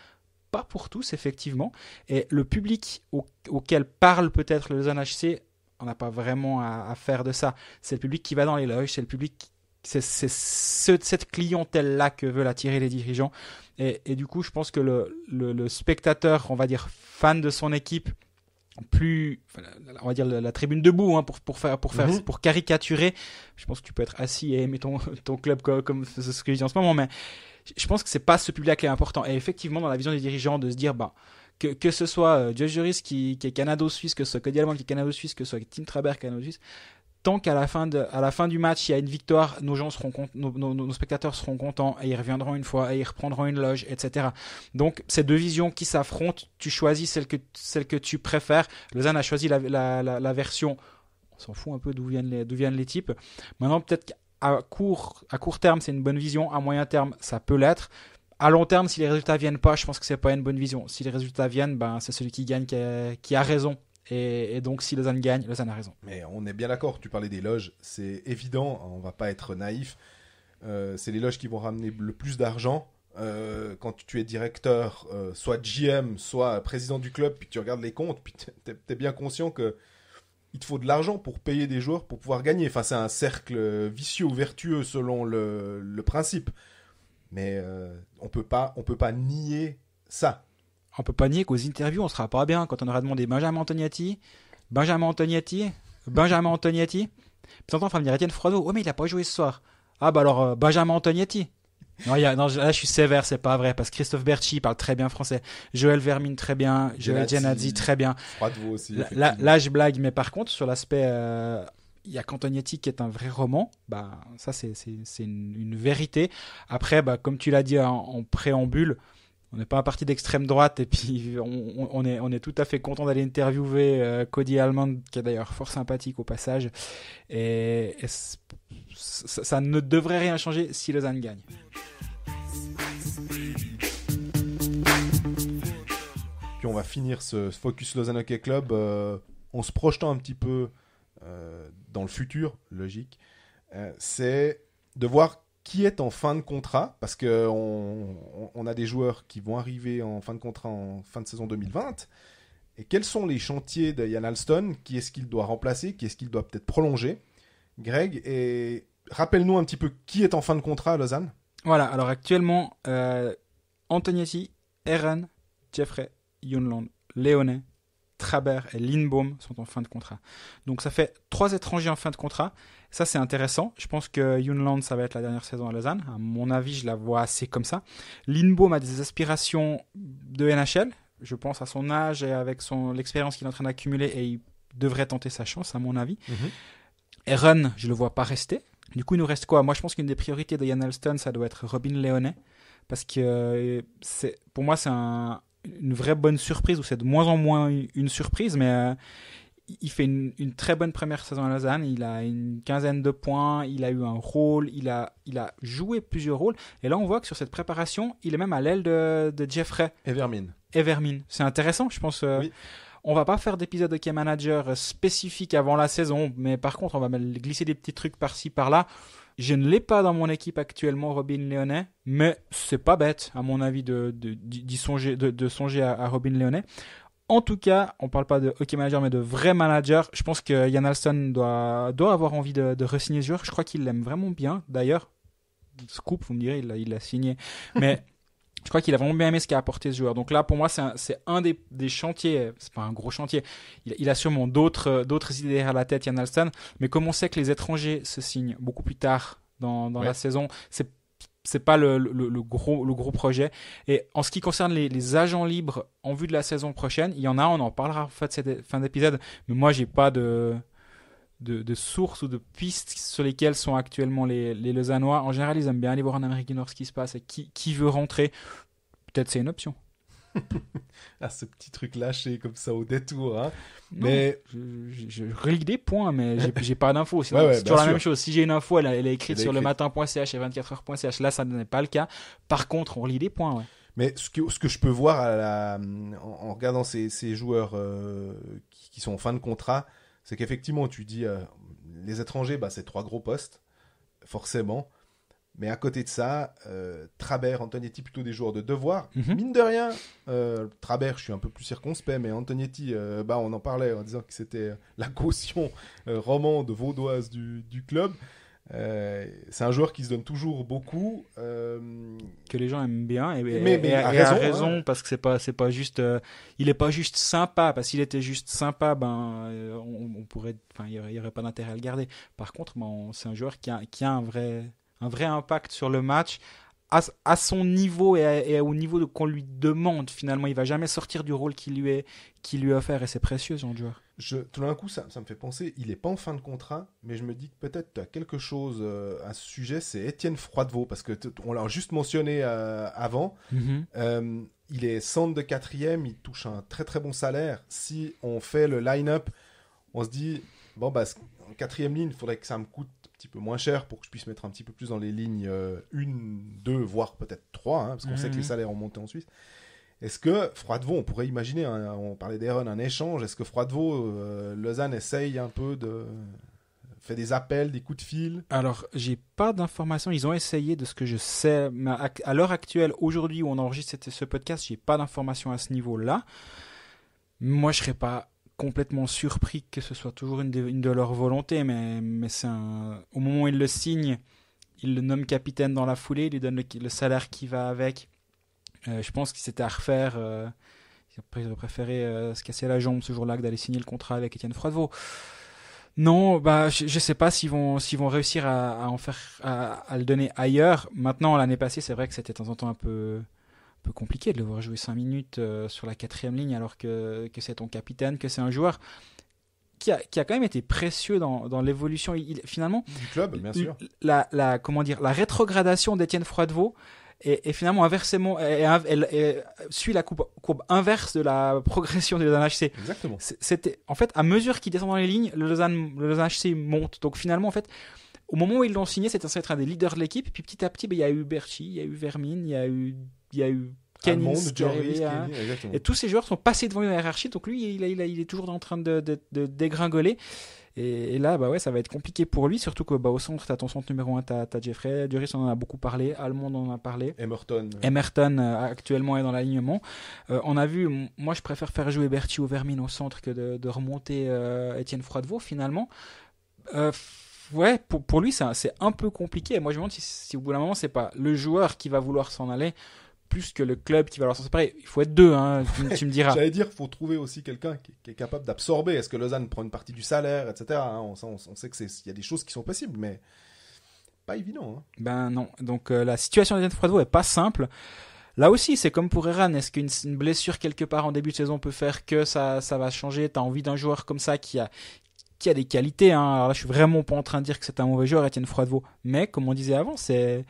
Pas pour tous, effectivement. Et le public auquel parle peut-être le Lausanne HC, on n'a pas vraiment à faire de ça. C'est le public qui va dans les loges, c'est le public, c'est cette clientèle-là que veulent attirer les dirigeants. Et du coup, je pense que le spectateur, on va dire fan de son équipe, on va dire la tribune debout, hein, pour caricaturer. Je pense que tu peux être assis et aimer ton club comme c'est ce que je dis en ce moment, mais je pense que c'est pas ce public qui est important. Et effectivement, dans la vision des dirigeants, de se dire, que ce soit Josh Juris qui est canado-suisse, que ce soit Cody Allemand qui est canado-suisse, que ce soit Tim Traber canado-suisse, tant qu'à la fin du match, il y a une victoire, nos spectateurs seront contents et ils reviendront une fois et ils reprendront une loge, etc. Donc, ces deux visions qui s'affrontent, tu choisis celle que tu préfères. Lausanne a choisi la version, on s'en fout un peu d'où viennent les types. Maintenant, peut-être qu'à court terme, c'est une bonne vision. À moyen terme, ça peut l'être. À long terme, si les résultats viennent pas, je pense que c'est pas une bonne vision. Si les résultats viennent, c'est celui qui gagne qui a raison. Et donc, si Lausanne gagne, Lausanne a raison. Mais on est bien d'accord, tu parlais des loges, c'est évident, on va pas être naïf. C'est les loges qui vont ramener le plus d'argent. Quand tu es directeur, soit GM, soit président du club, puis tu regardes les comptes, puis t'es bien conscient que il te faut de l'argent pour payer des joueurs pour pouvoir gagner. Enfin, c'est un cercle vicieux ou vertueux selon le principe. Mais on peut pas nier ça. On peut pas nier qu'aux interviews, on sera pas bien quand on aura demandé Benjamin Antoniati. Puis t'entends faire venir Étienne Froideau. Oh, mais il a pas joué ce soir. Ah, alors, Benjamin Antoniati. Non, là, je suis sévère, c'est pas vrai, parce que Christophe Berchi parle très bien français. Joël Vermine, très bien. Joël Genadzi, très bien. Froideau aussi. Là, je blague, mais par contre, sur l'aspect. Il y a Cantognetti qui est un vrai roman, ça c'est une vérité. Après, comme tu l'as dit en préambule, on n'est pas un parti d'extrême droite et puis on est tout à fait content d'aller interviewer Cody Allemand, qui est d'ailleurs fort sympathique au passage. Et ça ne devrait rien changer si Lausanne gagne. Puis on va finir ce Focus Lausanne Hockey Club en se projetant un petit peu dans le futur, logique, c'est de voir qui est en fin de contrat, parce qu'on a des joueurs qui vont arriver en fin de contrat en fin de saison 2020, et quels sont les chantiers de Jan Alston, qui est-ce qu'il doit remplacer, qui est-ce qu'il doit peut-être prolonger, Greg, et rappelle-nous un petit peu qui est en fin de contrat à Lausanne. Voilà, alors actuellement, Antonietti, Eren, Jeffrey, Junland, Léonet, Trabert et Lindbaum sont en fin de contrat. Donc ça fait 3 étrangers en fin de contrat. Ça, c'est intéressant. Je pense que Junland, ça va être la dernière saison à Lausanne. À mon avis, je la vois assez comme ça. Lindbaum a des aspirations de NHL. Je pense à son âge et avec l'expérience qu'il est en train d'accumuler, et il devrait tenter sa chance, à mon avis. Eren, je le vois pas rester. Du coup, il nous reste quoi ? Moi, je pense qu'une des priorités de Jan Elston, ça doit être Robin Léonet. Parce que pour moi, c'est une vraie bonne surprise, ou c'est de moins en moins une surprise, mais il fait une très bonne première saison à Lausanne. Il a une 15aine de points, il a eu un rôle, il a joué plusieurs rôles. Et là, on voit que sur cette préparation, il est même à l'aile de Jeffrey. Evermin. C'est intéressant, je pense. Oui. On va pas faire d'épisode de Hockey Manager spécifique avant la saison, mais par contre, on va glisser des petits trucs par-ci, par-là. Je ne l'ai pas dans mon équipe actuellement, Robin Léonet, mais c'est pas bête, à mon avis, de songer à Robin Léonet. En tout cas, on parle pas de hockey manager, mais de vrai manager. Je pense que Jan Alston doit avoir envie de re-signer ce joueur. Je crois qu'il l'aime vraiment bien. D'ailleurs, scoop, vous me direz, il l'a signé. Mais je crois qu'il a vraiment bien aimé ce qu'a apporté ce joueur. Donc là, pour moi, c'est un des chantiers. C'est pas un gros chantier. Il a sûrement d'autres idées derrière la tête, Jan Alston. Mais comme on sait que les étrangers se signent beaucoup plus tard dans la saison, c'est pas le gros projet. Et en ce qui concerne les agents libres en vue de la saison prochaine, il y en a, on en parlera en fait cette fin d'épisode, mais moi j'ai pas de sources ou de pistes sur lesquelles sont actuellement les Lausannois. En général, ils aiment bien aller voir en Amérique du Nord ce qui se passe et qui veut rentrer. Peut-être c'est une option. Ce petit truc lâché comme ça au détour. Hein. Non, mais je relis des points, mais j'ai pas d'infos. C'est toujours la même chose. Si j'ai une info, elle est écrite sur lematin.ch et 24heures.ch. Là, ça n'est pas le cas. Par contre, on relit des points. Ouais. Mais ce que je peux voir en regardant ces joueurs qui sont en fin de contrat, c'est qu'effectivement, tu dis les étrangers, c'est 3 gros postes, forcément. Mais à côté de ça, Trabert, Antonietti, plutôt des joueurs de devoir. Mine de rien, Trabert, je suis un peu plus circonspect, mais Antonietti, on en parlait en disant que c'était la caution romande, vaudoise du club. C'est un joueur qui se donne toujours beaucoup. Que les gens aiment bien, mais a raison, parce que c'est pas juste, il est pas juste sympa, parce qu'il était juste sympa, on pourrait, il y aurait pas d'intérêt à le garder. Par contre, c'est un joueur qui a un vrai impact sur le match à son niveau et au niveau qu'on lui demande. Finalement, il va jamais sortir du rôle qui lui est offert, et c'est précieux, ce genre de joueur. Tout d'un coup, ça me fait penser, il est pas en fin de contrat, mais je me dis que peut-être tu as quelque chose à ce sujet, c'est Étienne Froidevaux, parce que on l'a juste mentionné avant. Il est centre de 4e, il touche un très très bon salaire. Si on fait le line-up, on se dit, en 4e ligne, il faudrait que ça me coûte petit peu moins cher pour que je puisse mettre un petit peu plus dans les lignes 1, 2, voire peut-être 3, parce qu'on sait que les salaires ont monté en Suisse. Est-ce que Froidevaux, on pourrait imaginer, on parlait d'Aaron, un échange, est-ce que Froidevaux, Lausanne essaye un peu fait des appels, des coups de fil? Alors, j'ai pas d'informations, ils ont essayé de ce que je sais, mais à l'heure actuelle, aujourd'hui où on enregistre ce podcast, j'ai pas d'informations à ce niveau-là. Moi, je serais pas complètement surpris que ce soit toujours une de leurs volontés, mais au moment où il le signe, il le nomme capitaine dans la foulée, il lui donne le salaire qui va avec. Je pense que c'était à refaire. Il aurait préféré se casser la jambe ce jour-là que d'aller signer le contrat avec Étienne Froidevaux. Non, je sais pas s'ils vont réussir à le donner ailleurs. Maintenant, l'année passée, c'est vrai que c'était de temps en temps un peu compliqué de le voir jouer 5 minutes sur la 4e ligne, alors que c'est ton capitaine, que c'est un joueur qui a quand même été précieux dans l'évolution finalement du club, bien sûr. La rétrogradation d'Étienne Froidevaux et finalement inversement elle suit la courbe inverse de la progression de Lausanne HC. Exactement. C'était en fait à mesure qu'il descend dans les lignes, le Lausanne HC monte. Donc finalement en fait, au moment où ils l'ont signé, c'était censé être un des leaders de l'équipe. Puis petit à petit, il y a eu Berchi, il y a eu Vermin, il y a eu Kennis, et tous ces joueurs sont passés devant une hiérarchie. Donc lui, il est toujours en train de dégringoler. Et là, ça va être compliqué pour lui, surtout qu'au centre, tu as ton centre numéro 1, tu as Jeffrey. Duris, on en a beaucoup parlé. Almond, on en a parlé. Emerton actuellement est dans l'alignement. On a vu, moi, je préfère faire jouer Berchi ou Vermin au centre que de remonter Étienne Froidevaux, finalement. Ouais, pour lui, c'est un peu compliqué. Moi, je me demande si au bout d'un moment, c'est pas le joueur qui va vouloir s'en aller plus que le club qui va leur s'en séparer. Il faut être deux, hein, tu me diras. J'allais dire, il faut trouver aussi quelqu'un qui est capable d'absorber. Est-ce que Lausanne prend une partie du salaire, etc. Hein, on sait qu'il y a des choses qui sont possibles, mais pas évident. Hein. Ben non. Donc la situation d'Etienne Froidevaux est pas simple. Là aussi, c'est comme pour Eran. Est-ce qu'une blessure quelque part en début de saison peut faire que ça va changer? T'as envie d'un joueur comme ça qui a des qualités. Hein. Alors là, je suis vraiment pas en train de dire que c'est un mauvais joueur, Etienne Froidevaux. Mais comme on disait avant, c'est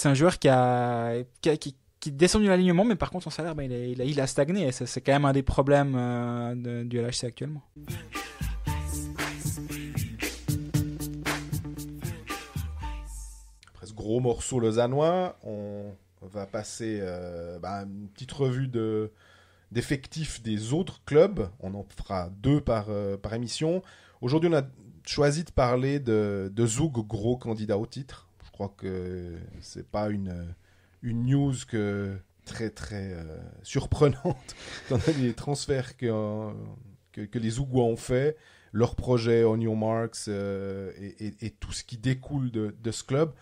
un joueur qui descend de l'alignement, mais par contre son salaire, il a stagné. Et c'est quand même un des problèmes du LHC actuellement. Après ce gros morceau lausannois, on va passer une petite revue d'effectifs des autres clubs. On en fera 2 par émission. Aujourd'hui, on a choisi de parler de Zug, gros candidat au titre. Je crois que c'est pas une news très très surprenante dans les transferts que les Zougois ont fait, leur projet Onion Marks et tout ce qui découle de ce club.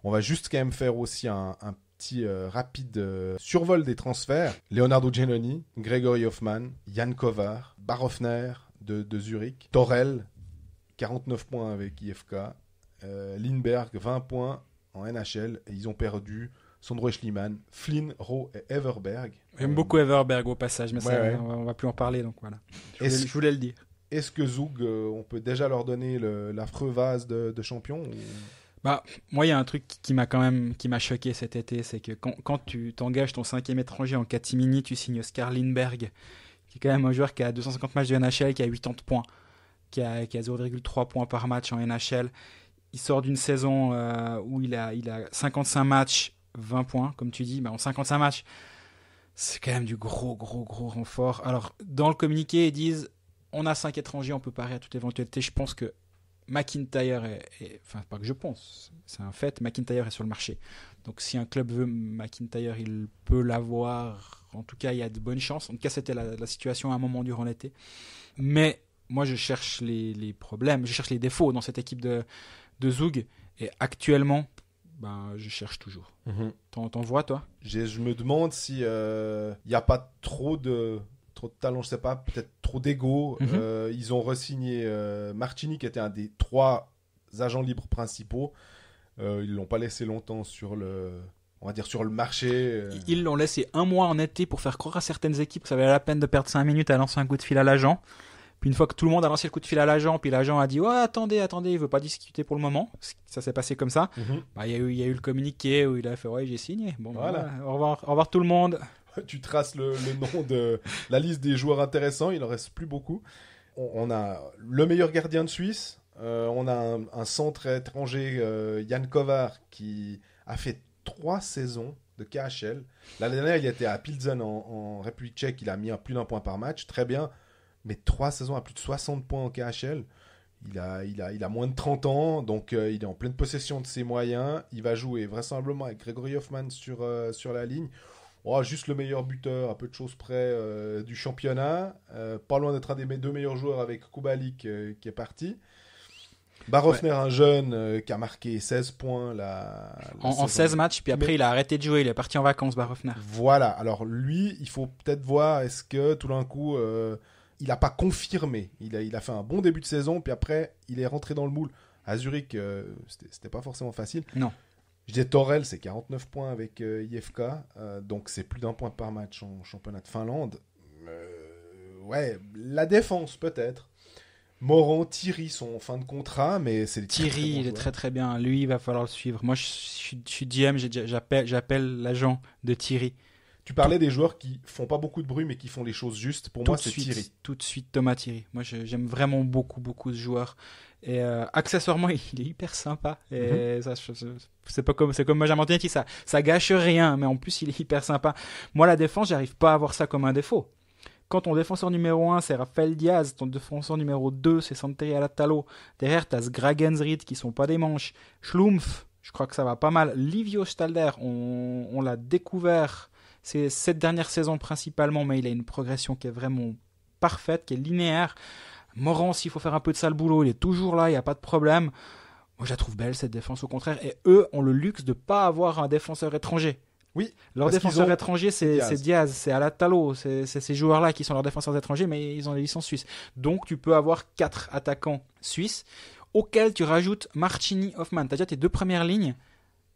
On va juste quand même faire aussi un petit rapide survol des transferts. Leonardo Giannoni, Gregory Hoffman, Jan Kovar, Barofner de Zurich, Torel, 49 points avec IFK, Lindberg, 20 points en NHL, et ils ont perdu Sondre Schliemann, Flynn, Rowe et Everberg. J'aime beaucoup Everberg au passage, mais on va plus en parler, donc voilà. Je voulais le dire. Est-ce que Zug, on peut déjà leur donner l'affreux vase de champion ou... Moi, il y a un truc qui m'a choqué cet été, c'est que quand tu t'engages ton 5e étranger en catimini, tu signes Oskar Lindberg, qui est quand même un joueur qui a 250 matchs de NHL, qui a 80 points, qui a 0,3 points par match en NHL. Il sort d'une saison où il a 55 matchs, 20 points, comme tu dis. En 55 matchs, c'est quand même du gros renfort. Alors, dans le communiqué, ils disent on a 5 étrangers, on peut parer à toute éventualité. Je pense que McIntyre enfin, pas que je pense, c'est un fait, McIntyre est sur le marché. Donc, si un club veut McIntyre, il peut l'avoir. En tout cas, il y a de bonnes chances. En tout cas, c'était la situation à un moment durant l'été. Mais moi, je cherche les problèmes, je cherche les défauts dans cette équipe de Zug. Et actuellement, je cherche toujours. T'en vois, toi? Je me demande si y a pas trop de talent, je sais pas, peut-être trop d'ego. Ils ont re-signé Martini, qui était un des 3 agents libres principaux. Ils l'ont pas laissé longtemps sur le marché. Ils l'ont laissé 1 mois en été pour faire croire à certaines équipes que ça valait la peine de perdre 5 minutes à lancer un coup de fil à l'agent. Puis une fois que tout le monde a lancé le coup de fil à l'agent, puis l'agent a dit attendez, il veut pas discuter pour le moment. Ça s'est passé comme ça. Il y a eu le communiqué où il a fait j'ai signé. Bon, voilà. Au revoir tout le monde. Tu traces le nom de la liste des joueurs intéressants. Il en reste plus beaucoup. On a le meilleur gardien de Suisse. On a un centre étranger, Jan Kovar, qui a fait 3 saisons de KHL. L'année dernière, il était à Pilsen en République tchèque. Il a mis plus d'1 point par match. Très bien. Mais 3 saisons à plus de 60 points en KHL. Il a moins de 30 ans, donc il est en pleine possession de ses moyens. Il va jouer vraisemblablement avec Gregory Hoffman sur la ligne. Juste le meilleur buteur, à peu de choses près du championnat. Pas loin d'être un des 2 meilleurs joueurs avec Kubalik qui est parti. Barofner, un jeune qui a marqué 16 points en 16 matchs, puis après il a arrêté de jouer, il est parti en vacances, Barofner. Voilà, alors lui, il faut peut-être voir, est-ce que tout d'un coup... il n'a pas confirmé. Il a fait un bon début de saison, puis après, il est rentré dans le moule. À Zurich, c'était pas forcément facile. Non. Je disais Torel, c'est 49 points avec IFK, donc c'est plus d'1 point par match en championnat de Finlande. La défense peut-être. Morand, Thierry sont en fin de contrat, mais c'est Thierry, il est très très bien. Lui, il va falloir le suivre. Moi, je suis GM, j'appelle l'agent de Thierry. Tu parlais des joueurs qui font pas beaucoup de bruit, mais qui font les choses justes. Pour moi, c'est Thierry. Tout de suite, Thomas Thierry. Moi, j'aime vraiment beaucoup ce joueur. Et accessoirement, il est hyper sympa. Et ça, c'est comme Benjamin Antonetti, ça gâche rien, mais en plus, il est hyper sympa. Moi, la défense, j'arrive pas à voir ça comme un défaut. Quand ton défenseur numéro 1, c'est Raphaël Diaz, ton défenseur numéro 2, c'est Santeri Alatalo. Derrière, tu as Sgragensryd qui sont pas des manches. Schlumpf, je crois que ça va pas mal. Livio Stalder, on l'a découvert c'est cette dernière saison principalement, mais il a une progression qui est vraiment parfaite, qui est linéaire. Morand, s'il faut faire un peu de sale boulot, il est toujours là, il n'y a pas de problème. Moi, je la trouve belle, cette défense, au contraire. Et eux ont le luxe de ne pas avoir un défenseur étranger. Oui. Leur défenseur étranger, c'est Diaz, c'est Alatalo, c'est ces joueurs-là qui sont leurs défenseurs étrangers, mais ils ont des licences suisses. Donc, tu peux avoir 4 attaquants suisses auxquels tu rajoutes Marchini, Hoffmann. Tu as déjà tes 2 premières lignes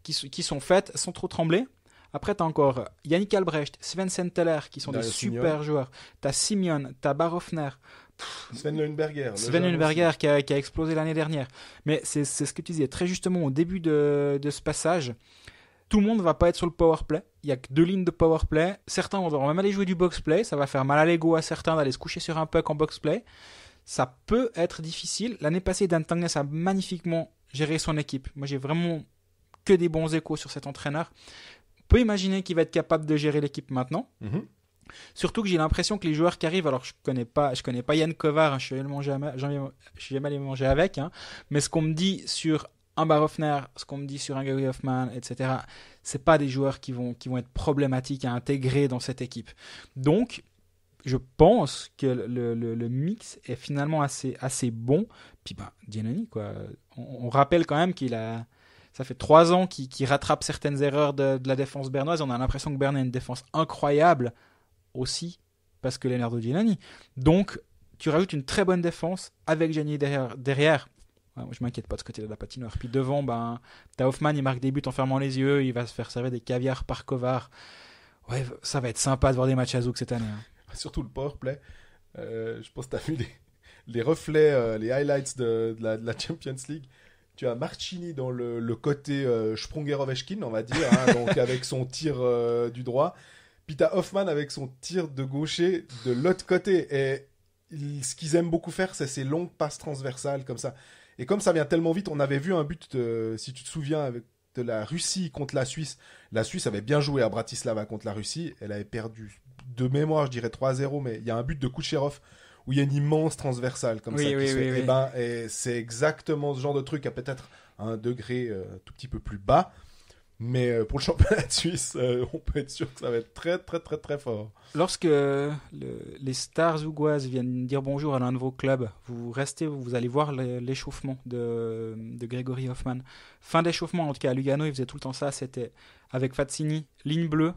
qui sont faites sans trop trembler. Après, tu as encore Yannick Albrecht, Sven Senteler, qui sont des super joueurs. Tu as Simeon, tu as Barofner. Sven Leuenberger. Sven Leuenberger qui a explosé l'année dernière. Mais c'est ce que tu disais très justement au début de ce passage. Tout le monde ne va pas être sur le power play. Il n'y a que 2 lignes de power play. Certains vont même aller jouer du box play. Ça va faire mal à l'ego à certains d'aller se coucher sur un puck en box play. Ça peut être difficile. L'année passée, Dan Tangnes a magnifiquement géré son équipe. Moi, j'ai vraiment que des bons échos sur cet entraîneur. On peut imaginer qu'il va être capable de gérer l'équipe maintenant. Mm-hmm. Surtout que j'ai l'impression que les joueurs qui arrivent, alors je connais pas Yann Kovar, hein, je suis jamais allé manger avec, hein, mais ce qu'on me dit sur un Barofner, ce qu'on me dit sur un Gary Hoffmann, etc., c'est pas des joueurs qui vont être problématiques à intégrer dans cette équipe. Donc, je pense que le mix est finalement assez bon. Puis Giannoni, quoi. On rappelle quand même ça fait 3 ans qu'il rattrape certaines erreurs de la défense bernoise. On a l'impression que Berne a une défense incroyable aussi parce que Leonardo Giannoni. Donc, tu rajoutes une très bonne défense avec Giannoni derrière. Ouais, moi, je m'inquiète pas de ce côté-là de la patinoire. Puis devant, t'as Hoffmann, il marque des buts en fermant les yeux. Il va se faire servir des caviars par Kovar. Ouais, ça va être sympa de voir des matchs à Zouk cette année. Hein. Surtout le powerplay. Je pense que tu as vu les reflets, les highlights de la Champions League. Tu as Marchini dans le côté Sprunger-Ovechkin, on va dire, hein, donc avec son tir du droit. Puis tu as Hoffmann avec son tir de gaucher de l'autre côté. Et ce qu'ils aiment beaucoup faire, c'est ces longues passes transversales comme ça. Et comme ça vient tellement vite, on avait vu un but, si tu te souviens, de la Russie contre la Suisse. La Suisse avait bien joué à Bratislava contre la Russie. Elle avait perdu de mémoire, je dirais 3-0, mais il y a un but de Kucherov où il y a une immense transversale comme ça qui se fait. Et c'est exactement ce genre de truc à peut-être un degré tout petit peu plus bas. Mais pour le championnat de Suisse, on peut être sûr que ça va être très, très, très, très fort. Lorsque les stars zougoises viennent dire bonjour à l'un de vos clubs, vous allez voir l'échauffement de Grégory Hoffmann. Fin d'échauffement, en tout cas à Lugano, il faisait tout le temps ça. C'était avec Fazzini, ligne bleue,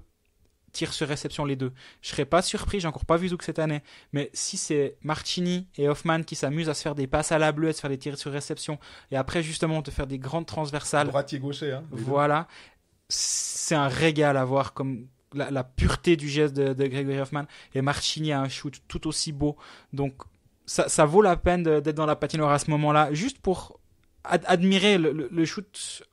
tir sur réception les 2. Je serais pas surpris, j'ai encore pas vu Zouk cette année, mais si c'est Marchini et Hoffmann qui s'amusent à se faire des passes à la bleue, à se faire des tirs sur réception, et après justement te faire des grandes transversales. Droitier gaucher, hein. Voilà. C'est un régal à voir comme la pureté du geste de Grégory Hoffmann, et Marchini a un shoot tout aussi beau. Donc ça vaut la peine d'être dans la patinoire à ce moment-là, juste pour admirer le shoot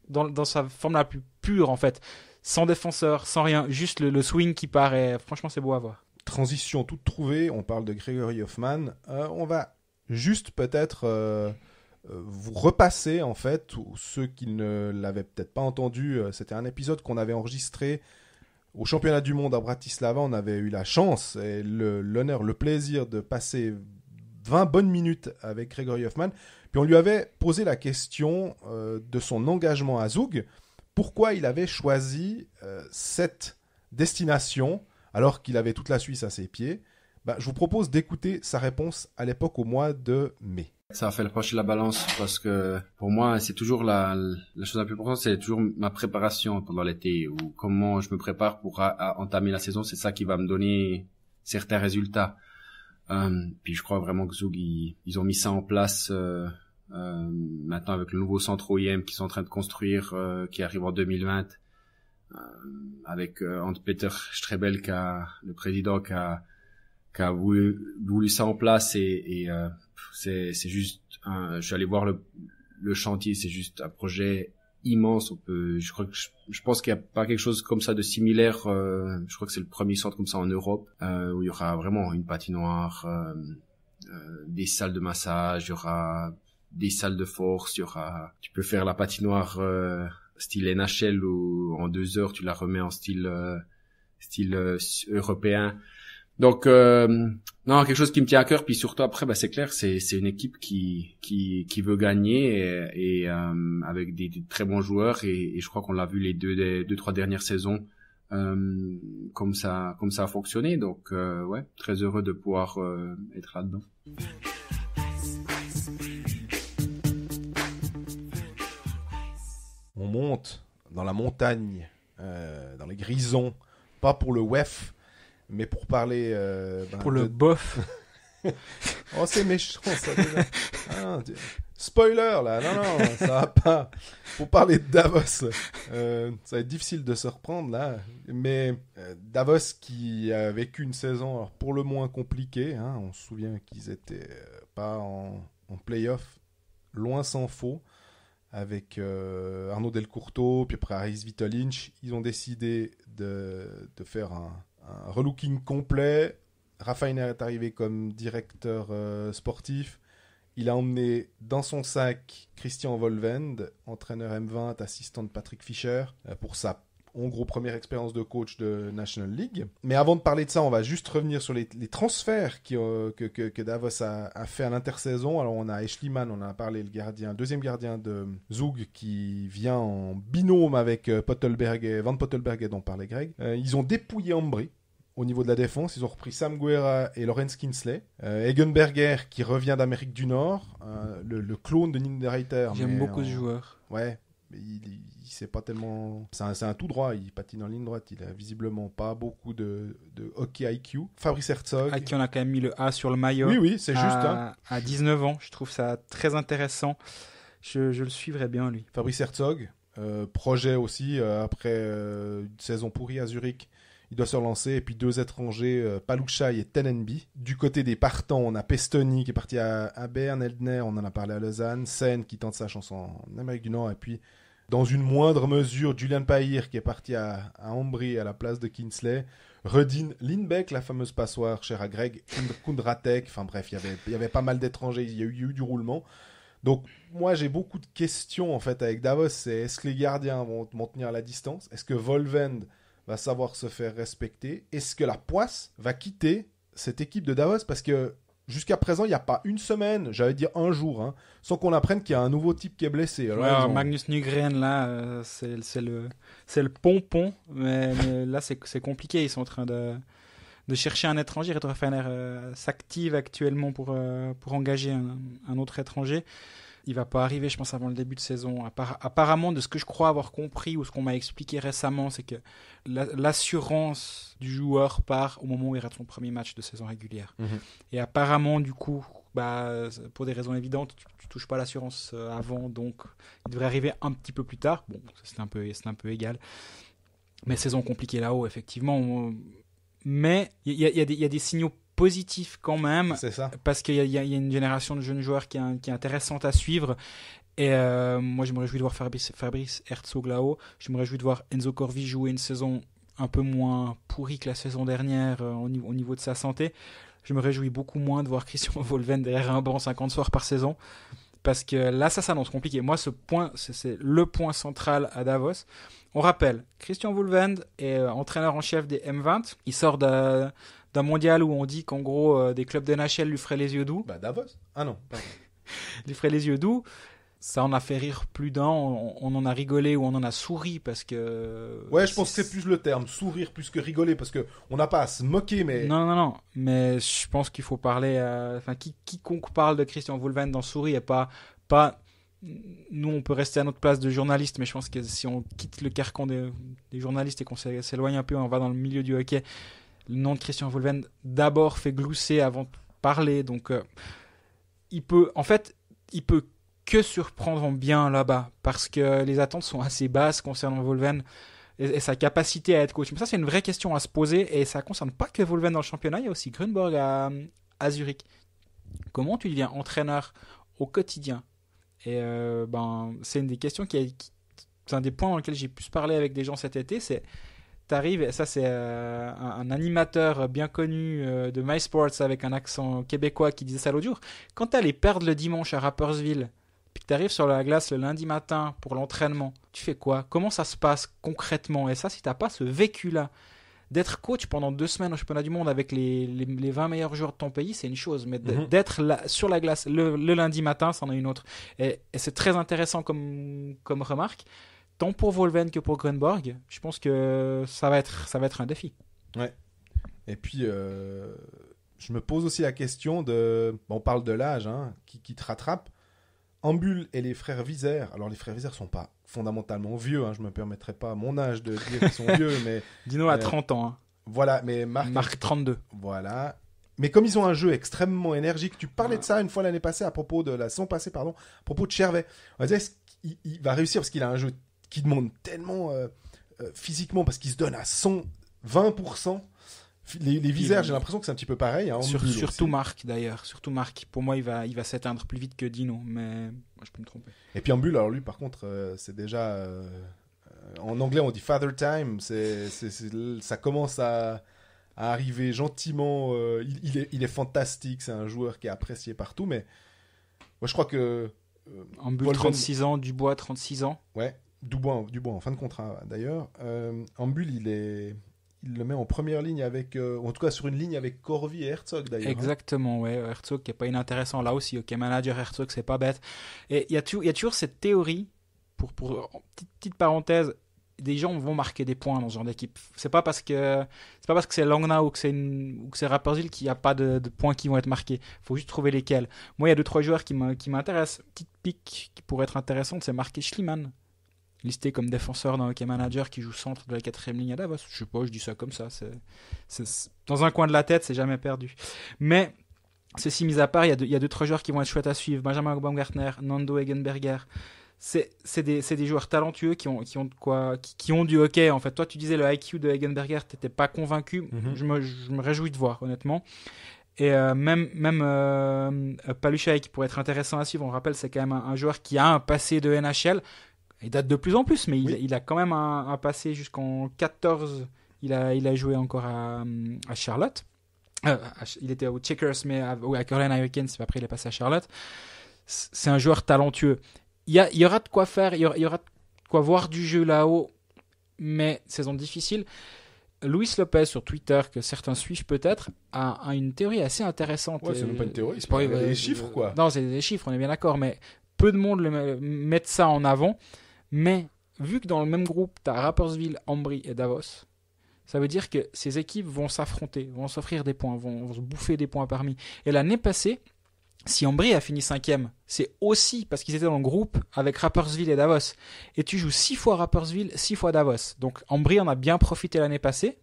dans sa forme la plus pure en fait. Sans défenseur, sans rien, juste le swing qui part, et franchement c'est beau à voir. Transition toute trouvée, on parle de Grégory Hoffmann. On va juste peut-être vous repasser en fait, ou ceux qui ne l'avaient peut-être pas entendu, c'était un épisode qu'on avait enregistré au championnat du monde à Bratislava. On avait eu la chance et l'honneur, le plaisir de passer 20 bonnes minutes avec Grégory Hoffmann. Puis on lui avait posé la question de son engagement à Zoug. Pourquoi il avait choisi cette destination alors qu'il avait toute la Suisse à ses pieds. Je vous propose d'écouter sa réponse à l'époque au mois de mai. Ça a fait pencher la balance parce que pour moi, c'est toujours la chose la plus importante, c'est toujours ma préparation pendant l'été ou comment je me prépare pour entamer la saison. C'est ça qui va me donner certains résultats. Puis je crois vraiment que Zoug, ils ont mis ça en place maintenant avec le nouveau centre OIM qu'ils sont en train de construire, qui arrive en 2020, avec Hans-Peter Strebel, le président, qui a voulu ça en place, et c'est juste je suis allé voir le chantier, c'est juste un projet immense. Je pense qu'il n'y a pas quelque chose comme ça de similaire. Je crois que c'est le premier centre comme ça en Europe, où il y aura vraiment une patinoire, des salles de massage, il y aura des salles de force, tu peux faire la patinoire style NHL où en 2 heures tu la remets en style européen. Donc non, quelque chose qui me tient à cœur. Puis surtout après, c'est clair, c'est une équipe qui veut gagner, et avec des très bons joueurs, et je crois qu'on l'a vu les 2-3 dernières saisons, comme ça a fonctionné. Donc ouais, très heureux de pouvoir être là-dedans. monte dans la montagne, dans les grisons, pas pour le WEF, mais pour parler... pour le bof. Oh, c'est méchant, ça, déjà. Spoiler, là. Non, ça va pas. Pour parler de Davos, ça va être difficile de se reprendre, là. Mais Davos qui a vécu une saison, alors, pour le moins compliquée, hein, on se souvient qu'ils étaient pas en play-off, loin s'en faut, avec Arnaud Delcourteau, puis après Aris Vitolinch. Ils ont décidé de faire un relooking complet. Raphaël est arrivé comme directeur sportif. Il a emmené dans son sac Christian Volvend, entraîneur M20, assistant de Patrick Fischer, pour sa, en gros, première expérience de coach de National League. Mais avant de parler de ça, on va juste revenir sur les transferts que Davos a fait à l'intersaison. Alors, on a Eschliman, on en a parlé, le deuxième gardien de Zug, qui vient en binôme avec Van Pottelberg, dont parlait Greg. Ils ont dépouillé Ambry. Au niveau de la défense, ils ont repris Sam Guerra et Lorenz Kinsley. Egenberger, qui revient d'Amérique du Nord, le clone de Niederreiter. J'aime beaucoup ce joueur. Ouais, mais il sait pas tellement... C'est un tout droit, il patine en ligne droite, il a visiblement pas beaucoup de hockey IQ. Fabrice Herzog. À qui on a quand même mis le A sur le maillot. Oui, c'est juste. Hein. À 19 ans, je trouve ça très intéressant. Je le suivrais bien, lui. Fabrice Herzog, projet aussi, après une saison pourrie à Zurich. Il doit se relancer. Et puis 2 étrangers, Palouchai et Tenenby. Du côté des partants, on a Pestoni qui est parti à Berne, Eldner, on en a parlé à Lausanne, Sen qui tente sa chance en Amérique du Nord. Et puis, dans une moindre mesure, Julian Pahir qui est parti à Ambry à la place de Kinsley. Redin Lindbeck, la fameuse passoire chère à Greg Kundratek. Enfin bref, il y avait pas mal d'étrangers. Il y a eu du roulement. Donc, moi, j'ai beaucoup de questions en fait avec Davos. C'est est-ce que les gardiens vont tenir à la distance? Est-ce que Volvend va savoir se faire respecter? Est-ce que la Poisse va quitter cette équipe de Davos? Parce que jusqu'à présent, il n'y a pas une semaine, j'allais dire un jour, hein, sans qu'on apprenne qu'il y a un nouveau type qui est blessé. Alors, Magnus Nygren, là, c'est le pompon, mais là, c'est compliqué. Ils sont en train de chercher un étranger. Retro Fener s'active actuellement pour engager un autre étranger. Il va pas arriver, je pense, avant le début de saison. Apparemment, de ce que je crois avoir compris ou ce qu'on m'a expliqué récemment, c'est que l'assurance du joueur part au moment où il rate son premier match de saison régulière. Mm-hmm. Et apparemment, du coup, pour des raisons évidentes, tu touches pas l'assurance avant, donc il devrait arriver un petit peu plus tard. Bon, c'est un peu égal. Mais saison compliquée là-haut, effectivement. Mais il y a des signaux positif quand même, c'est ça. Parce qu'il y a une génération de jeunes joueurs qui est intéressante à suivre. Et moi, je me réjouis de voir Fabrice Herzog là-haut. Je me réjouis de voir Enzo Corvi jouer une saison un peu moins pourrie que la saison dernière au niveau de sa santé. Je me réjouis beaucoup moins de voir Christian Volvend derrière un banc 50 soirs par saison. Parce que là, ça s'annonce compliqué. Moi, ce point, c'est le point central à Davos. On rappelle, Christian Volvend est entraîneur en chef des M20. Il sort d'un mondial où on dit qu'en gros, des clubs d'NHL lui feraient les yeux doux. Davos ? Ah non, pardon. Lui ferait les yeux doux. Ça en a fait rire plus d'un. On en a rigolé ou on en a souri parce que... Ouais, je pense que c'est plus le terme. Sourire plus que rigoler parce qu'on n'a pas à se moquer, mais... Non. Mais je pense qu'il faut parler... quiconque parle de Christian Volvend dans Souris et pas... Nous, on peut rester à notre place de journaliste, mais je pense que si on quitte le carcan des journalistes et qu'on s'éloigne un peu, on va dans le milieu du hockey, le nom de Christian Volvend d'abord fait glousser avant de parler. Donc, il peut que surprendre en bien là-bas, parce que les attentes sont assez basses concernant Volvend et sa capacité à être coach. Mais ça, c'est une vraie question à se poser, et ça ne concerne pas que Volvend dans le championnat, il y a aussi Grunborg à Zurich. Comment tu deviens entraîneur au quotidien? Et c'est une des questions c'est un des points dans lesquels j'ai pu parler avec des gens cet été. C'est t'arrives, et ça c'est un animateur bien connu de MySports avec un accent québécois qui disait ça l'autre jour. Quand t'allais perdre le dimanche à Rapperswil, puis que t'arrives sur la glace le lundi matin pour l'entraînement, tu fais quoi? Comment ça se passe concrètement? Et ça, si t'as pas ce vécu-là, d'être coach pendant 2 semaines au championnat du monde avec les 20 meilleurs joueurs de ton pays, c'est une chose, mais d'être là, sur la glace le lundi matin, c'en est une autre. Et c'est très intéressant comme remarque, tant pour Volvend que pour Grunborg. Je pense que ça va être un défi. Ouais. Et puis, je me pose aussi la question on parle de l'âge, hein, qui te rattrape. Ambul et les frères Vizère. Alors les frères Vizère sont pas fondamentalement vieux, je me permettrai pas à mon âge de dire qu'ils sont vieux, mais Dino a 30 ans. Voilà, mais Marc 32. Voilà. Mais comme ils ont un jeu extrêmement énergique, tu parlais de ça une fois l'année passée à propos de la saison passée, à propos de Chervet. On va dire qu'il va réussir parce qu'il a un jeu qui demande tellement physiquement, parce qu'il se donne à 120%. Les Vizères, j'ai l'impression que c'est un petit peu pareil. Surtout Marc d'ailleurs. Surtout Marc. Pour moi, il va s'éteindre plus vite que Dino, mais moi, je peux me tromper. Et puis Ambul, alors lui, par contre, c'est déjà en anglais on dit Father Time. Ça commence à arriver gentiment. Il est fantastique. C'est un joueur qui est apprécié partout, mais moi je crois que Ambul 36 ans, Dubois 36 ans. Ouais, Dubois en fin de contrat d'ailleurs. Ambul, il le met en première ligne avec, en tout cas sur une ligne avec Corvi et Herzog d'ailleurs. Exactement, ouais. Herzog qui est pas inintéressant là aussi. Ok, manager Herzog, c'est pas bête. Et il y a toujours cette théorie, pour petite parenthèse, des gens vont marquer des points dans ce genre d'équipe. C'est pas parce que c'est Langnau ou que c'est Rapperswil qu'il n'y a pas de points qui vont être marqués. Il faut juste trouver lesquels. Moi, il y a 2-3 joueurs qui m'intéressent. Petite pique qui pourrait être intéressante, c'est Marc Schliemann, listé comme défenseur dans Hockey Manager, qui joue centre de la 4e ligne à Davos. Je sais pas, je dis ça comme ça. C'est dans un coin de la tête, c'est jamais perdu. Mais ceci mis à part, il y a 2-3 joueurs qui vont être chouettes à suivre. Benjamin Baumgartner, Nando Egenberger. C'est des joueurs talentueux qui ont du hockey. En fait, toi, tu disais le IQ de Egenberger, t'étais pas convaincu. Je me réjouis de voir, honnêtement. Et même Palushai, qui pourrait être intéressant à suivre. On rappelle, c'est quand même un joueur qui a un passé de NHL. Il date de plus en plus, mais il a quand même un passé jusqu'en 14. Il a joué encore à Charlotte. Il était aux Checkers, mais à Carolina Hurricanes. Après, il est passé à Charlotte. C'est un joueur talentueux. Il y aura de quoi faire, il y aura de quoi voir du jeu là-haut, mais saison difficile. Luis Lopez sur Twitter, que certains suivent peut-être, a une théorie assez intéressante. Ouais, c'est même pas une théorie, c'est pas des chiffres, quoi. Non, c'est des chiffres, on est bien d'accord, mais peu de monde met ça en avant. Mais vu que dans le même groupe, tu as Rapperswil, Ambry et Davos, ça veut dire que ces équipes vont s'affronter, vont s'offrir des points, vont se bouffer des points parmi. Et l'année passée, si Ambry a fini 5e, c'est aussi parce qu'ils étaient dans le groupe avec Rapperswil et Davos. Et tu joues 6 fois Rapperswil, 6 fois Davos. Donc Ambry en a bien profité l'année passée.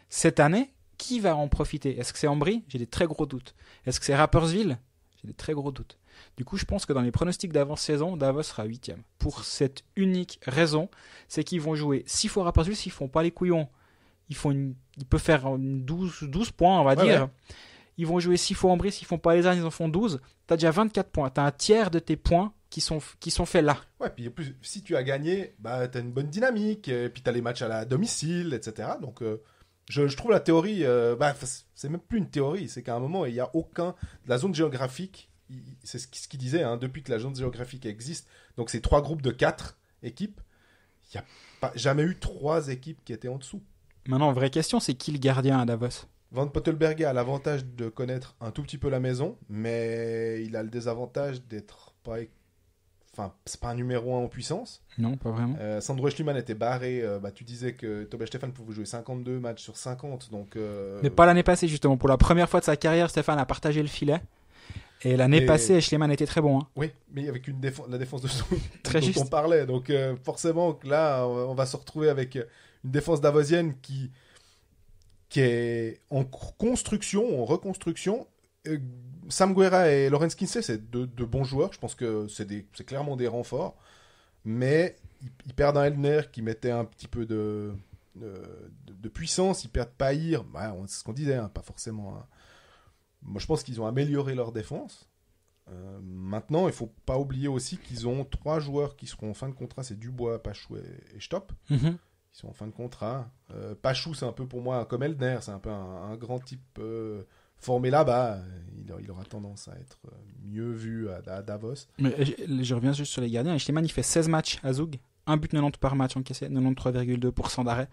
Cette année, qui va en profiter ? Est-ce que c'est Ambry ? J'ai des très gros doutes. Est-ce que c'est Rapperswil ? J'ai des très gros doutes. Du coup, je pense que dans les pronostics d'avant-saison, Davos sera 8e. Pour cette unique raison, c'est qu'ils vont jouer 6 fois Rapperswil, s'ils ne font pas les couillons. Ils peuvent faire 12 points, on va dire. Ouais. Ils vont jouer 6 fois Ambry, s'ils font pas les armes, ils en font 12. Tu as déjà 24 points. Tu as un tiers de tes points qui sont faits là. Ouais, puis en plus, si tu as gagné, tu as une bonne dynamique, et puis tu as les matchs à la domicile, etc. Donc, je trouve la théorie, c'est même plus une théorie, c'est qu'à un moment, il n'y a aucun... La zone géographique, c'est ce qu'il disait, depuis que la zone géographique existe, donc c'est 3 groupes de 4 équipes, il n'y a jamais eu 3 équipes qui étaient en dessous. Maintenant, vraie question, c'est qui le gardien à Davos ? Van Pottelberger a l'avantage de connaître un tout petit peu la maison, mais il a le désavantage d'être pas... Enfin, c'est pas un numéro 1 en puissance. Non, pas vraiment. Sandro Schliemann était barré. Tu disais que Tobias Stefan pouvait jouer 52 matchs sur 50. Donc, mais pas l'année passée, justement. Pour la première fois de sa carrière, Stefan a partagé le filet. Et l'année passée, Schliemann était très bon. Oui, mais avec la défense de zone très dont juste. On parlait. Donc, forcément, là, on va se retrouver avec une défense davosienne qui est en construction, en reconstruction. Sam Guerra et Lorenz Kinsey, c'est deux bons joueurs. Je pense que c'est clairement des renforts. Mais ils perdent un Eldner qui mettait un petit peu de puissance. Ils perdent Pahir. C'est ce qu'on disait, pas forcément. Moi, je pense qu'ils ont amélioré leur défense. Maintenant, il ne faut pas oublier aussi qu'ils ont 3 joueurs qui seront en fin de contrat. C'est Dubois, Pachou et Stopp. Ils sont en fin de contrat. Pachou, c'est un peu pour moi comme Eldner. C'est un peu un grand type formé là-bas. Il aura tendance à être mieux vu à Davos. Mais je reviens juste sur les gardiens. Schliemann, il fait 16 matchs à Zug. 1 but 90 par match encaissé. 93,2% d'arrêt.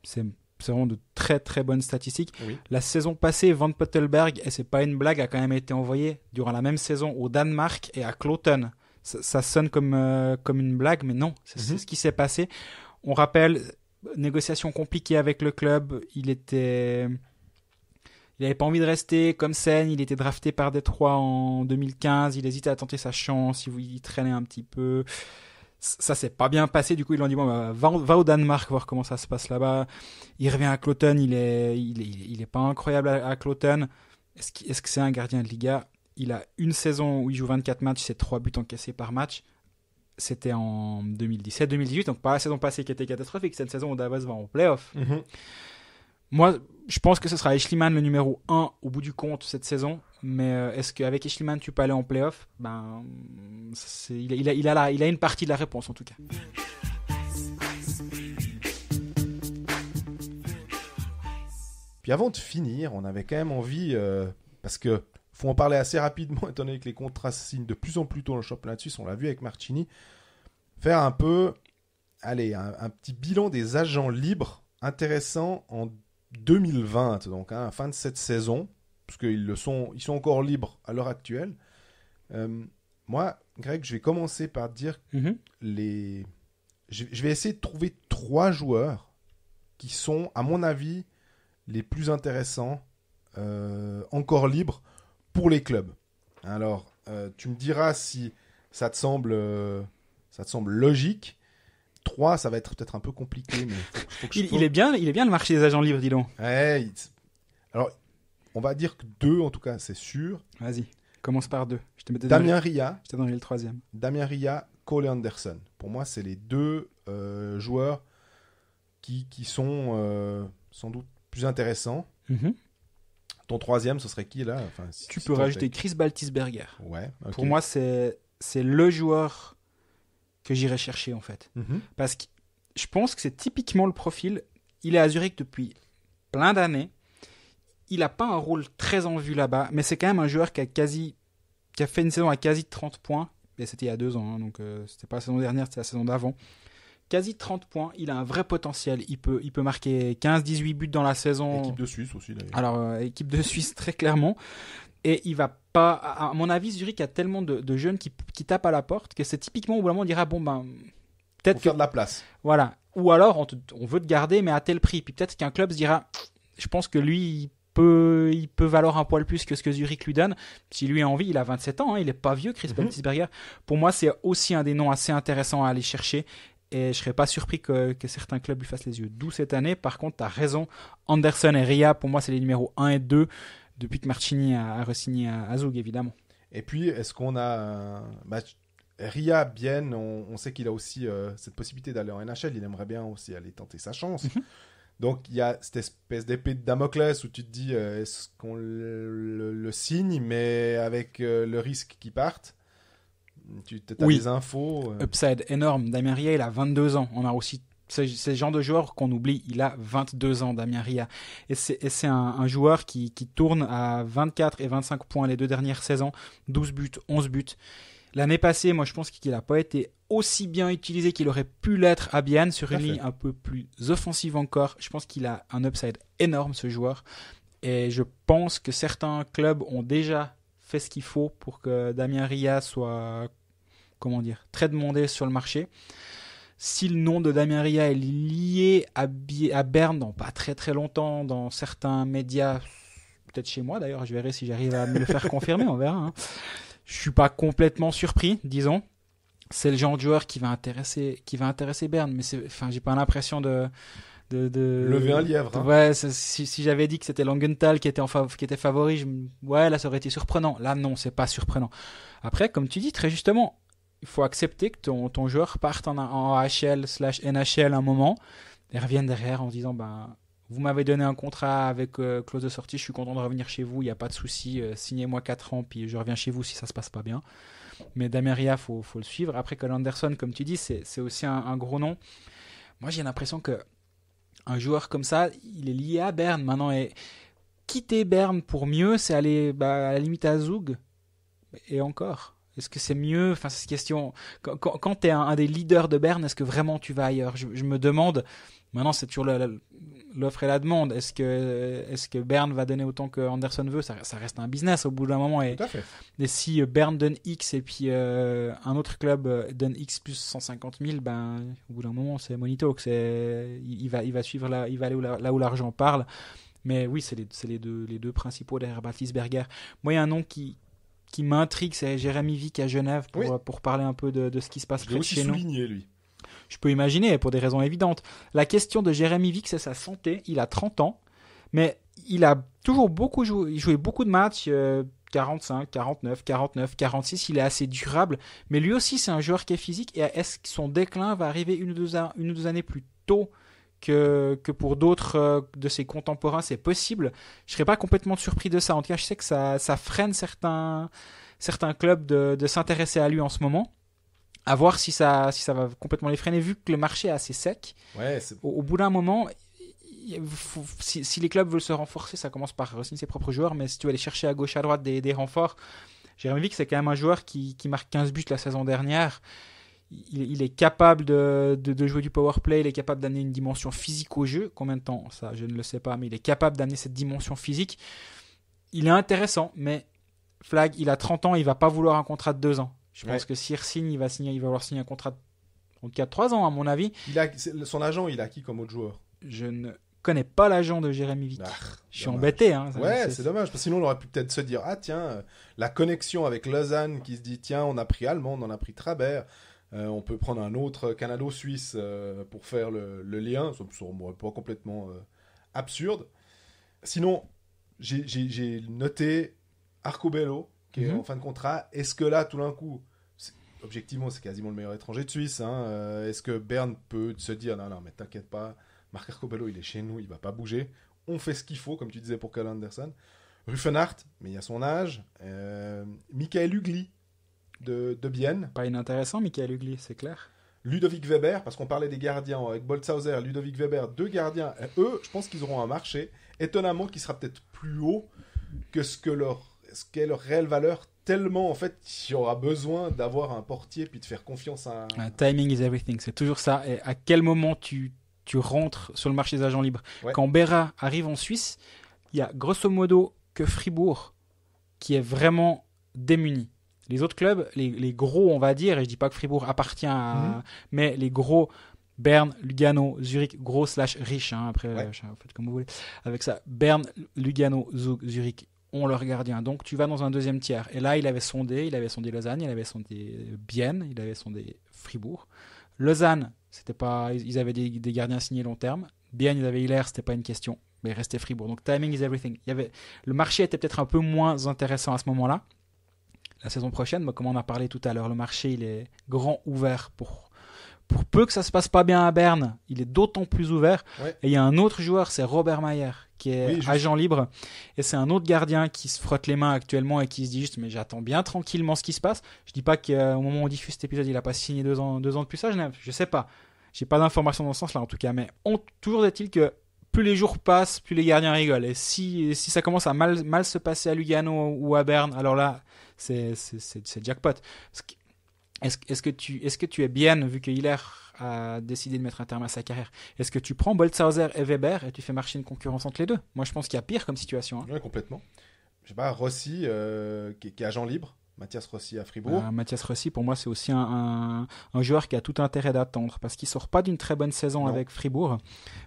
C'est vraiment de très très bonnes statistiques. Oui. La saison passée, Van Pottelberg, et c'est pas une blague, a quand même été envoyé durant la même saison au Danemark et à Kloten. Ça sonne comme une blague, mais non, c'est ce qui s'est passé. On rappelle, négociation compliquée avec le club. Il était Il avait pas envie de rester comme Sen. Il était drafté par Détroit en 2015. Il hésitait à tenter sa chance. Il traînait un petit peu. Ça s'est pas bien passé. Du coup, ils lui ont dit bon, bah, va au Danemark voir comment ça se passe là-bas. Il revient à Cloton. Il est pas incroyable à Cloton. Est-ce que c'est un gardien de Liga? Il a une saison où il joue 24 matchs, c'est 3 buts encaissés par match. C'était en 2017-2018, donc pas la saison passée qui était catastrophique, c'est une saison où Davos va en play-off. Moi, je pense que ce sera Eschliman le numéro 1 au bout du compte cette saison, mais est-ce qu'avec Eschliman tu peux aller en play-off? Il a une partie de la réponse en tout cas. Puis avant de finir, on avait quand même envie, parce que faut en parler assez rapidement, étant donné que les contrats se signent de plus en plus tôt dans le championnat suisse, on l'a vu avec Marchini, faire un peu, un petit bilan des agents libres intéressants en 2020, donc à la fin de cette saison, parce qu'ils sont encore libres à l'heure actuelle. Moi, Greg, je vais commencer par dire je vais essayer de trouver 3 joueurs qui sont, à mon avis, les plus intéressants, encore libres, pour les clubs. Alors, tu me diras si ça te semble logique. 3, ça va être peut-être un peu compliqué, mais faut que il est bien le marché des agents libres, dis donc. Ouais, alors, on va dire que 2, en tout cas, c'est sûr. Vas-y, commence par 2. Damien Ria. J'étais dans le 3e. Damien Ria, Cole Anderson. Pour moi, c'est les 2 joueurs qui sont sans doute plus intéressants. Ton 3e, ce serait qui là? Tu peux rajouter Chris Baltisberger. Ouais. Okay. Pour moi, c'est le joueur que j'irai chercher en fait. Parce que je pense que c'est typiquement le profil. Il est à Zurich depuis plein d'années. Il n'a pas un rôle très en vue là-bas, mais c'est quand même un joueur qui a fait une saison à quasi 30 points. Et c'était il y a 2 ans, donc c'était pas la saison dernière, c'était la saison d'avant. Quasi 30 points, il a un vrai potentiel. Il peut marquer 15-18 buts dans la saison. Équipe de Suisse aussi, d'ailleurs. Alors, équipe de Suisse, très clairement. Et il va pas... À mon avis, Zurich a tellement de jeunes qui tapent à la porte que c'est typiquement où vraiment on dira, bon, ben... peut-être pour faire de la place. Voilà. Ou alors, on veut te garder, mais à tel prix. Puis peut-être qu'un club se dira, je pense que lui, il peut valoir un poil plus que ce que Zurich lui donne. Si lui a envie, il a 27 ans, hein, il n'est pas vieux, Chris Baltisberger. Pour moi, c'est aussi un des noms assez intéressants à aller chercher. Et je ne serais pas surpris que certains clubs lui fassent les yeux doux cette année. Par contre, tu as raison. Anderson et Ria, pour moi, c'est les numéros 1 et 2 depuis que Marchini a re-signé à Zug, évidemment. Et puis, est-ce qu'on a... Ria, bien, on sait qu'il a aussi cette possibilité d'aller en NHL. Il aimerait bien aussi aller tenter sa chance. Donc, il y a cette espèce d'épée de Damoclès où tu te dis, est-ce qu'on le signe, mais avec le risque qu'il parte? Tu as des infos Upside énorme. Damien Ria, il a 22 ans. On a aussi c'est le genre de joueur qu'on oublie. Il a 22 ans, Damien Ria. Et c'est un joueur qui tourne à 24 et 25 points les 2 dernières saisons. 12 buts, 11 buts. L'année passée, moi, je pense qu'il n'a pas été aussi bien utilisé qu'il aurait pu l'être à Bienne sur une ligne un peu plus offensive encore. Je pense qu'il a un upside énorme, ce joueur. Et je pense que certains clubs ont déjà fait ce qu'il faut pour que Damien Ria soit, très demandé sur le marché. Si le nom de Damien Ria est lié à Berne dans pas très très longtemps, dans certains médias, peut-être chez moi d'ailleurs, je verrai si j'arrive à me le faire confirmer, on verra. Hein. Je suis pas complètement surpris, disons. C'est le genre de joueur qui va intéresser Berne, mais j'ai pas l'impression de lever un lièvre. Hein. Ouais, si j'avais dit que c'était Langenthal qui était favori, là ça aurait été surprenant. Là non, c'est pas surprenant. Après, comme tu dis très justement, il faut accepter que ton joueur parte en AHL/NHL un moment et revienne derrière en disant vous m'avez donné un contrat avec clause de sortie, je suis content de revenir chez vous, il n'y a pas de souci, signez-moi 4 ans puis je reviens chez vous si ça se passe pas bien. Mais Damien Ria, faut le suivre. Après, Cole Anderson, comme tu dis, c'est aussi un gros nom. Moi, j'ai l'impression que un joueur comme ça, il est lié à Berne maintenant. Et quitter Berne pour mieux, c'est aller à la limite à Zug. Et encore, est-ce que c'est mieux? C'est cette question. Quand tu es un des leaders de Berne, est-ce que vraiment tu vas ailleurs? Je me demande. Maintenant, c'est toujours l'offre et la demande. Est-ce que Berne va donner autant que Anderson veut? Ça reste un business au bout d'un moment. Tout à fait. Et si Berne donne X et puis un autre club donne X plus 150 000, au bout d'un moment, c'est Money Talk. Il va suivre il va aller là où l'argent parle. Mais oui, c'est les deux principaux derrière Batlisberger. Moi, il y a un nom qui m'intrigue, c'est Jérémy Vick à Genève, pour parler un peu de ce qui se passe près de chez nous. Je l'ai aussi souligné, lui. Je peux imaginer, pour des raisons évidentes. La question de Jérémy Vick, c'est sa santé. Il a 30 ans, mais il a toujours beaucoup joué beaucoup de matchs, 45, 49, 46. Il est assez durable, mais lui aussi, c'est un joueur qui est physique. Et est-ce que son déclin va arriver une ou deux années plus tôt que pour d'autres de ses contemporains? C'est possible. Je ne serais pas complètement surpris de ça. En tout cas, je sais que ça freine certains clubs de s'intéresser à lui en ce moment. À voir si ça va complètement les freiner, vu que le marché est assez sec. Ouais, au bout d'un moment, si les clubs veulent se renforcer, ça commence par re-signer ses propres joueurs, mais si tu veux aller chercher à gauche à droite des renforts, Jérémy Vick, c'est quand même un joueur qui marque 15 buts la saison dernière. Il est capable de jouer du power play, il est capable d'amener une dimension physique au jeu. Combien de temps? Ça, je ne le sais pas, mais il est capable d'amener cette dimension physique. Il est intéressant, mais Flag, il a 30 ans, il ne va pas vouloir un contrat de 2 ans. Je pense que s'il re-signe, il va vouloir signer un contrat de 3 ans, à mon avis. Son agent, il a qui comme autre joueur? Je ne connais pas l'agent de Jérémy Vick. Je suis embêté. Hein, c'est dommage, parce que sinon on aurait pu peut-être se dire, tiens, la connexion avec Lausanne qui se dit, tiens, on a pris Allemand, on a pris Trabert, on peut prendre un autre Canado-Suisse pour faire le lien. Ça me semble pas complètement absurde. Sinon, j'ai noté Arcobello, qui est en fin de contrat. Est-ce que là, tout d'un coup, objectivement, c'est quasiment le meilleur étranger de Suisse. Est-ce que Berne peut se dire, non, mais t'inquiète pas, Marc Arcobello, il est chez nous, il va pas bouger. On fait ce qu'il faut, comme tu disais pour Karl Anderson. Ruffenhardt, mais il y a son âge. Michael Ugli de Bienne. Pas inintéressant, Michael Ugli, c'est clair. Ludovic Weber, parce qu'on parlait des gardiens avec Boltzhauser, Ludovic Weber, 2 gardiens. Eux, je pense qu'ils auront un marché, étonnamment, qui sera peut-être plus haut que ce qu'est leur réelle valeur, tellement en fait il y aura besoin d'avoir un portier puis de faire confiance à timing is everything, c'est toujours ça. Et à quel moment tu rentres sur le marché des agents libres? Quand Berra arrive en Suisse, il y a grosso modo que Fribourg qui est vraiment démuni. Les autres clubs, les gros, on va dire, et je dis pas que Fribourg appartient à mais les gros, Berne, Lugano, Zurich, gros / riche, après faites comme vous voulez avec ça. Berne, Lugano, Zug, Zurich ont leur gardien. Donc tu vas dans un deuxième tiers. Et là, il avait sondé Lausanne, il avait sondé Bienne, il avait sondé Fribourg. Lausanne, c'était pas, ils avaient des gardiens signés long terme. Bienne, ils avaient Hilaire, c'était pas une question. Mais il restait Fribourg. Donc timing is everything. Le marché était peut-être un peu moins intéressant à ce moment-là. La saison prochaine, comme on a parlé tout à l'heure, le marché il est grand ouvert pour peu que ça se passe pas bien à Berne, il est d'autant plus ouvert. Et il y a un autre joueur, c'est Robert Mayer, qui est agent libre. Et c'est un autre gardien qui se frotte les mains actuellement et qui se dit juste, mais j'attends bien tranquillement ce qui se passe. Je dis pas qu'au moment où on diffuse cet épisode, il a pas signé 2 ans de plus à Genève. Je sais pas. J'ai pas d'informations dans ce sens-là, en tout cas. Mais toujours est-il que plus les jours passent, plus les gardiens rigolent. Et si ça commence à mal se passer à Lugano ou à Berne, alors là, c'est jackpot. Est-ce que tu es bien, vu que Hilaire a décidé de mettre un terme à sa carrière? Est-ce que tu prends Boltzhauser et Weber et tu fais marcher une concurrence entre les deux? Moi, je pense qu'il y a pire comme situation. Oui, complètement. Je sais pas, Rossi, qui est agent libre. Mathias Rossi à Fribourg. Mathias Rossi, pour moi, c'est aussi un joueur qui a tout intérêt d'attendre parce qu'il sort pas d'une très bonne saison avec Fribourg.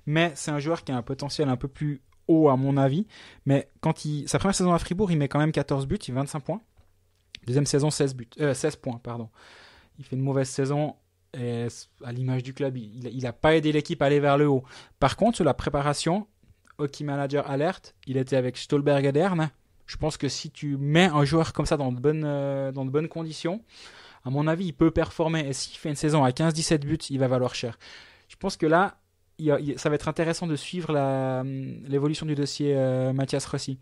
Mais c'est un joueur qui a un potentiel un peu plus haut, à mon avis. Mais sa première saison à Fribourg, il met quand même 14 buts, il a 25 points. Deuxième saison, 16 points, pardon. Il fait une mauvaise saison et à l'image du club, il n'a pas aidé l'équipe à aller vers le haut. Par contre, sur la préparation, Hockey Manager Alert, il était avec Stolberg et Dern. Je pense que si tu mets un joueur comme ça dans de bonnes conditions, à mon avis, il peut performer. Et s'il fait une saison à 15-17 buts, il va valoir cher. Je pense que là, ça va être intéressant de suivre l'évolution du dossier Mathias Rossi.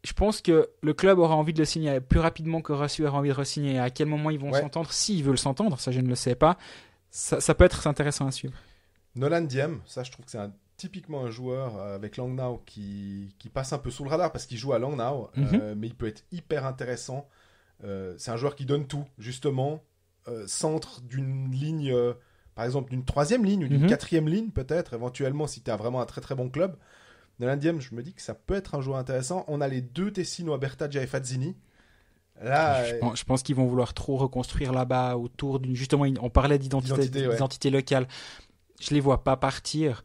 Je pense que le club aura envie de le signer plus rapidement que Rossi aura envie de re-signer. À quel moment ils vont s'entendre? S'ils veulent s'entendre, ça je ne le sais pas. Ça peut être intéressant à suivre. Nolan Diem, ça je trouve que c'est typiquement un joueur avec Langnau qui passe un peu sous le radar parce qu'il joue à Langnau, mais il peut être hyper intéressant. C'est un joueur qui donne tout, justement. Centre d'une ligne, par exemple d'une 3e ligne ou d'une 4e ligne peut-être, éventuellement si tu as vraiment un très très bon club. Nolan Diem, je me dis que ça peut être un joueur intéressant. On a les 2 Tessinois, Bertaggia et Fazzini. Là, je pense qu'ils vont vouloir trop reconstruire là-bas autour d'une... Justement, on parlait d'identité locale. Je les vois pas partir.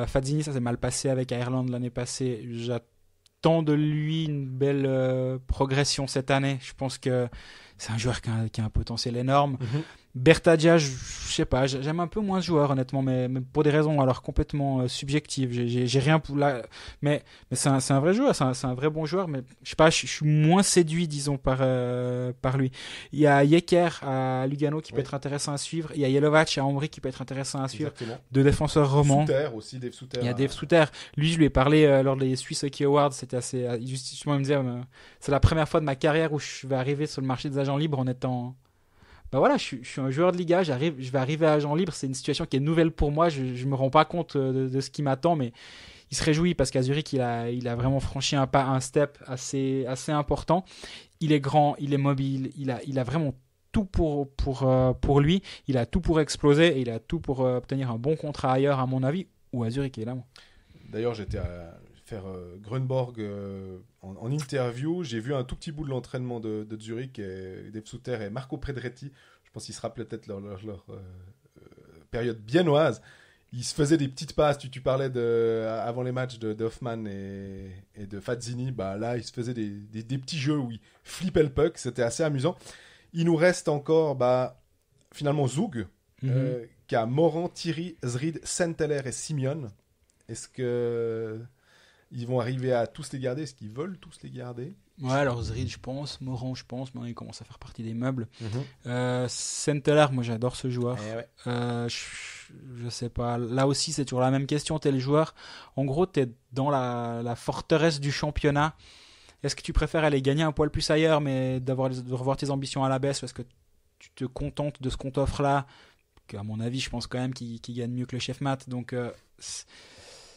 Fazzini, ça s'est mal passé avec Ireland l'année passée. J'attends de lui une belle progression cette année. Je pense que c'est un joueur qui a un potentiel énorme. Bertadia, je sais pas, j'aime un peu moins ce joueur honnêtement, mais pour des raisons alors complètement subjectives. J'ai rien pour là, mais c'est un vrai joueur, c'est un vrai bon joueur, mais je sais pas, je suis moins séduit disons par lui. Il y a Yecker à Lugano qui peut être intéressant à suivre. Il y a Jelovac à Ambry qui peut être intéressant à suivre. Exactement. Deux défenseurs romans. Souter aussi, Dave Souter. Il y a Dave Souter. Lui, je lui ai parlé lors des Swiss Hockey Awards. C'était assez justement il me disait c'est la première fois de ma carrière où je vais arriver sur le marché des agents libres en étant voilà, je suis un joueur de Liga, je vais arriver à agent libre, c'est une situation qui est nouvelle pour moi, je me rends pas compte de ce qui m'attend, mais il se réjouit parce qu'à Zurich, il a vraiment franchi un step assez important. Il est grand, il est mobile, il a vraiment tout pour lui, il a tout pour exploser et il a tout pour obtenir un bon contrat ailleurs, à mon avis, ou à Zurich, évidemment. D'ailleurs, j'étais à faire Grunborg en interview. J'ai vu un tout petit bout de l'entraînement de Zurich, et Dave Souter et Marco Predretti. Je pense qu'ils se rappelaient peut-être leur période biennoise. Ils se faisaient des petites passes. Tu parlais avant les matchs de Hoffman et de Fazzini. Bah, là, ils se faisaient des petits jeux où ils flippaient le puck. C'était assez amusant. Il nous reste encore finalement Zug, qui a Morand, Thierry, Zrid, Saint-Heller et Simeon. Est-ce que ils vont arriver à tous les garder? Est-ce qu'ils veulent tous les garder? Ouais, alors Zrid, je pense. Morand, je pense. Maintenant, il commence à faire partie des meubles. Saint-Heller, moi, j'adore ce joueur. Je sais pas. Là aussi, c'est toujours la même question. T'es le joueur. En gros, t'es dans la forteresse du championnat. Est-ce que tu préfères aller gagner un poil plus ailleurs, mais de revoir tes ambitions à la baisse? Ou est-ce que tu te contentes de ce qu'on t'offre là? À mon avis, je pense quand même qu'il gagne mieux que le chef Matt. Donc,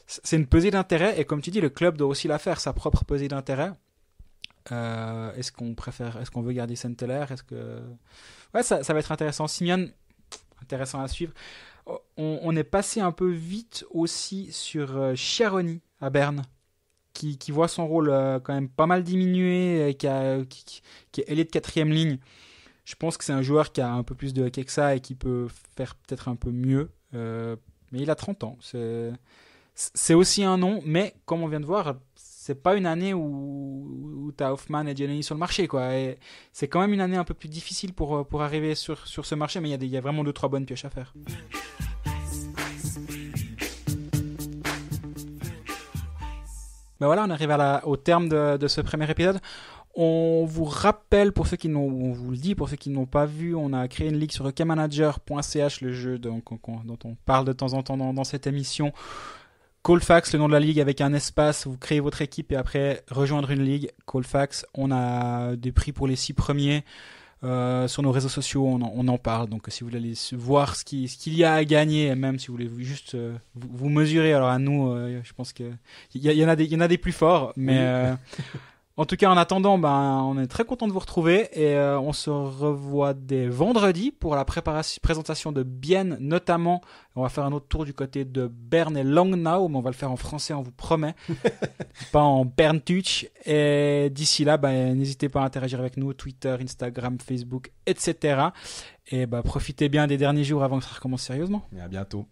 c'est une pesée d'intérêt. Et comme tu dis, le club doit aussi la faire, sa propre pesée d'intérêt. Est-ce qu'on veut garder Saint-Heller? Ouais, ça va être intéressant. Simeon, intéressant à suivre. On est passé un peu vite aussi sur Chiaroni à Berne, qui voit son rôle quand même pas mal diminuer, qui est ailier de 4e ligne. Je pense que c'est un joueur qui a un peu plus de hockey que ça et qui peut faire peut-être un peu mieux. Mais il a 30 ans. C'est aussi un nom, mais comme on vient de voir, c'est pas une année où tu as Hoffman et Giannini sur le marché, quoi. Et c'est quand même une année un peu plus difficile pour arriver sur ce marché, mais il y a vraiment 2-3 bonnes pioches à faire. Ben voilà, on arrive au terme de ce premier épisode. On vous rappelle, on vous le dit, pour ceux qui n'ont pas vu, on a créé une ligue sur hockey-manager.ch, le jeu dont on parle de temps en temps dans cette émission. Colfax, le nom de la ligue avec un espace, vous créez votre équipe et après rejoindre une ligue. Colfax, on a des prix pour les 6 premiers. Sur nos réseaux sociaux, on en parle. Donc si vous voulez voir ce qu'il y a à gagner, et même si vous voulez juste vous mesurer, alors à nous, je pense qu'il y en a des plus forts, mais... En tout cas, en attendant, on est très content de vous retrouver et on se revoit dès vendredi pour la présentation de Bienne notamment. On va faire un autre tour du côté de Berne et Langnau, mais on va le faire en français, on vous promet, pas en Berntuch. Et d'ici là, n'hésitez pas à interagir avec nous, Twitter, Instagram, Facebook, etc. Et profitez bien des derniers jours avant que ça recommence sérieusement. Et à bientôt.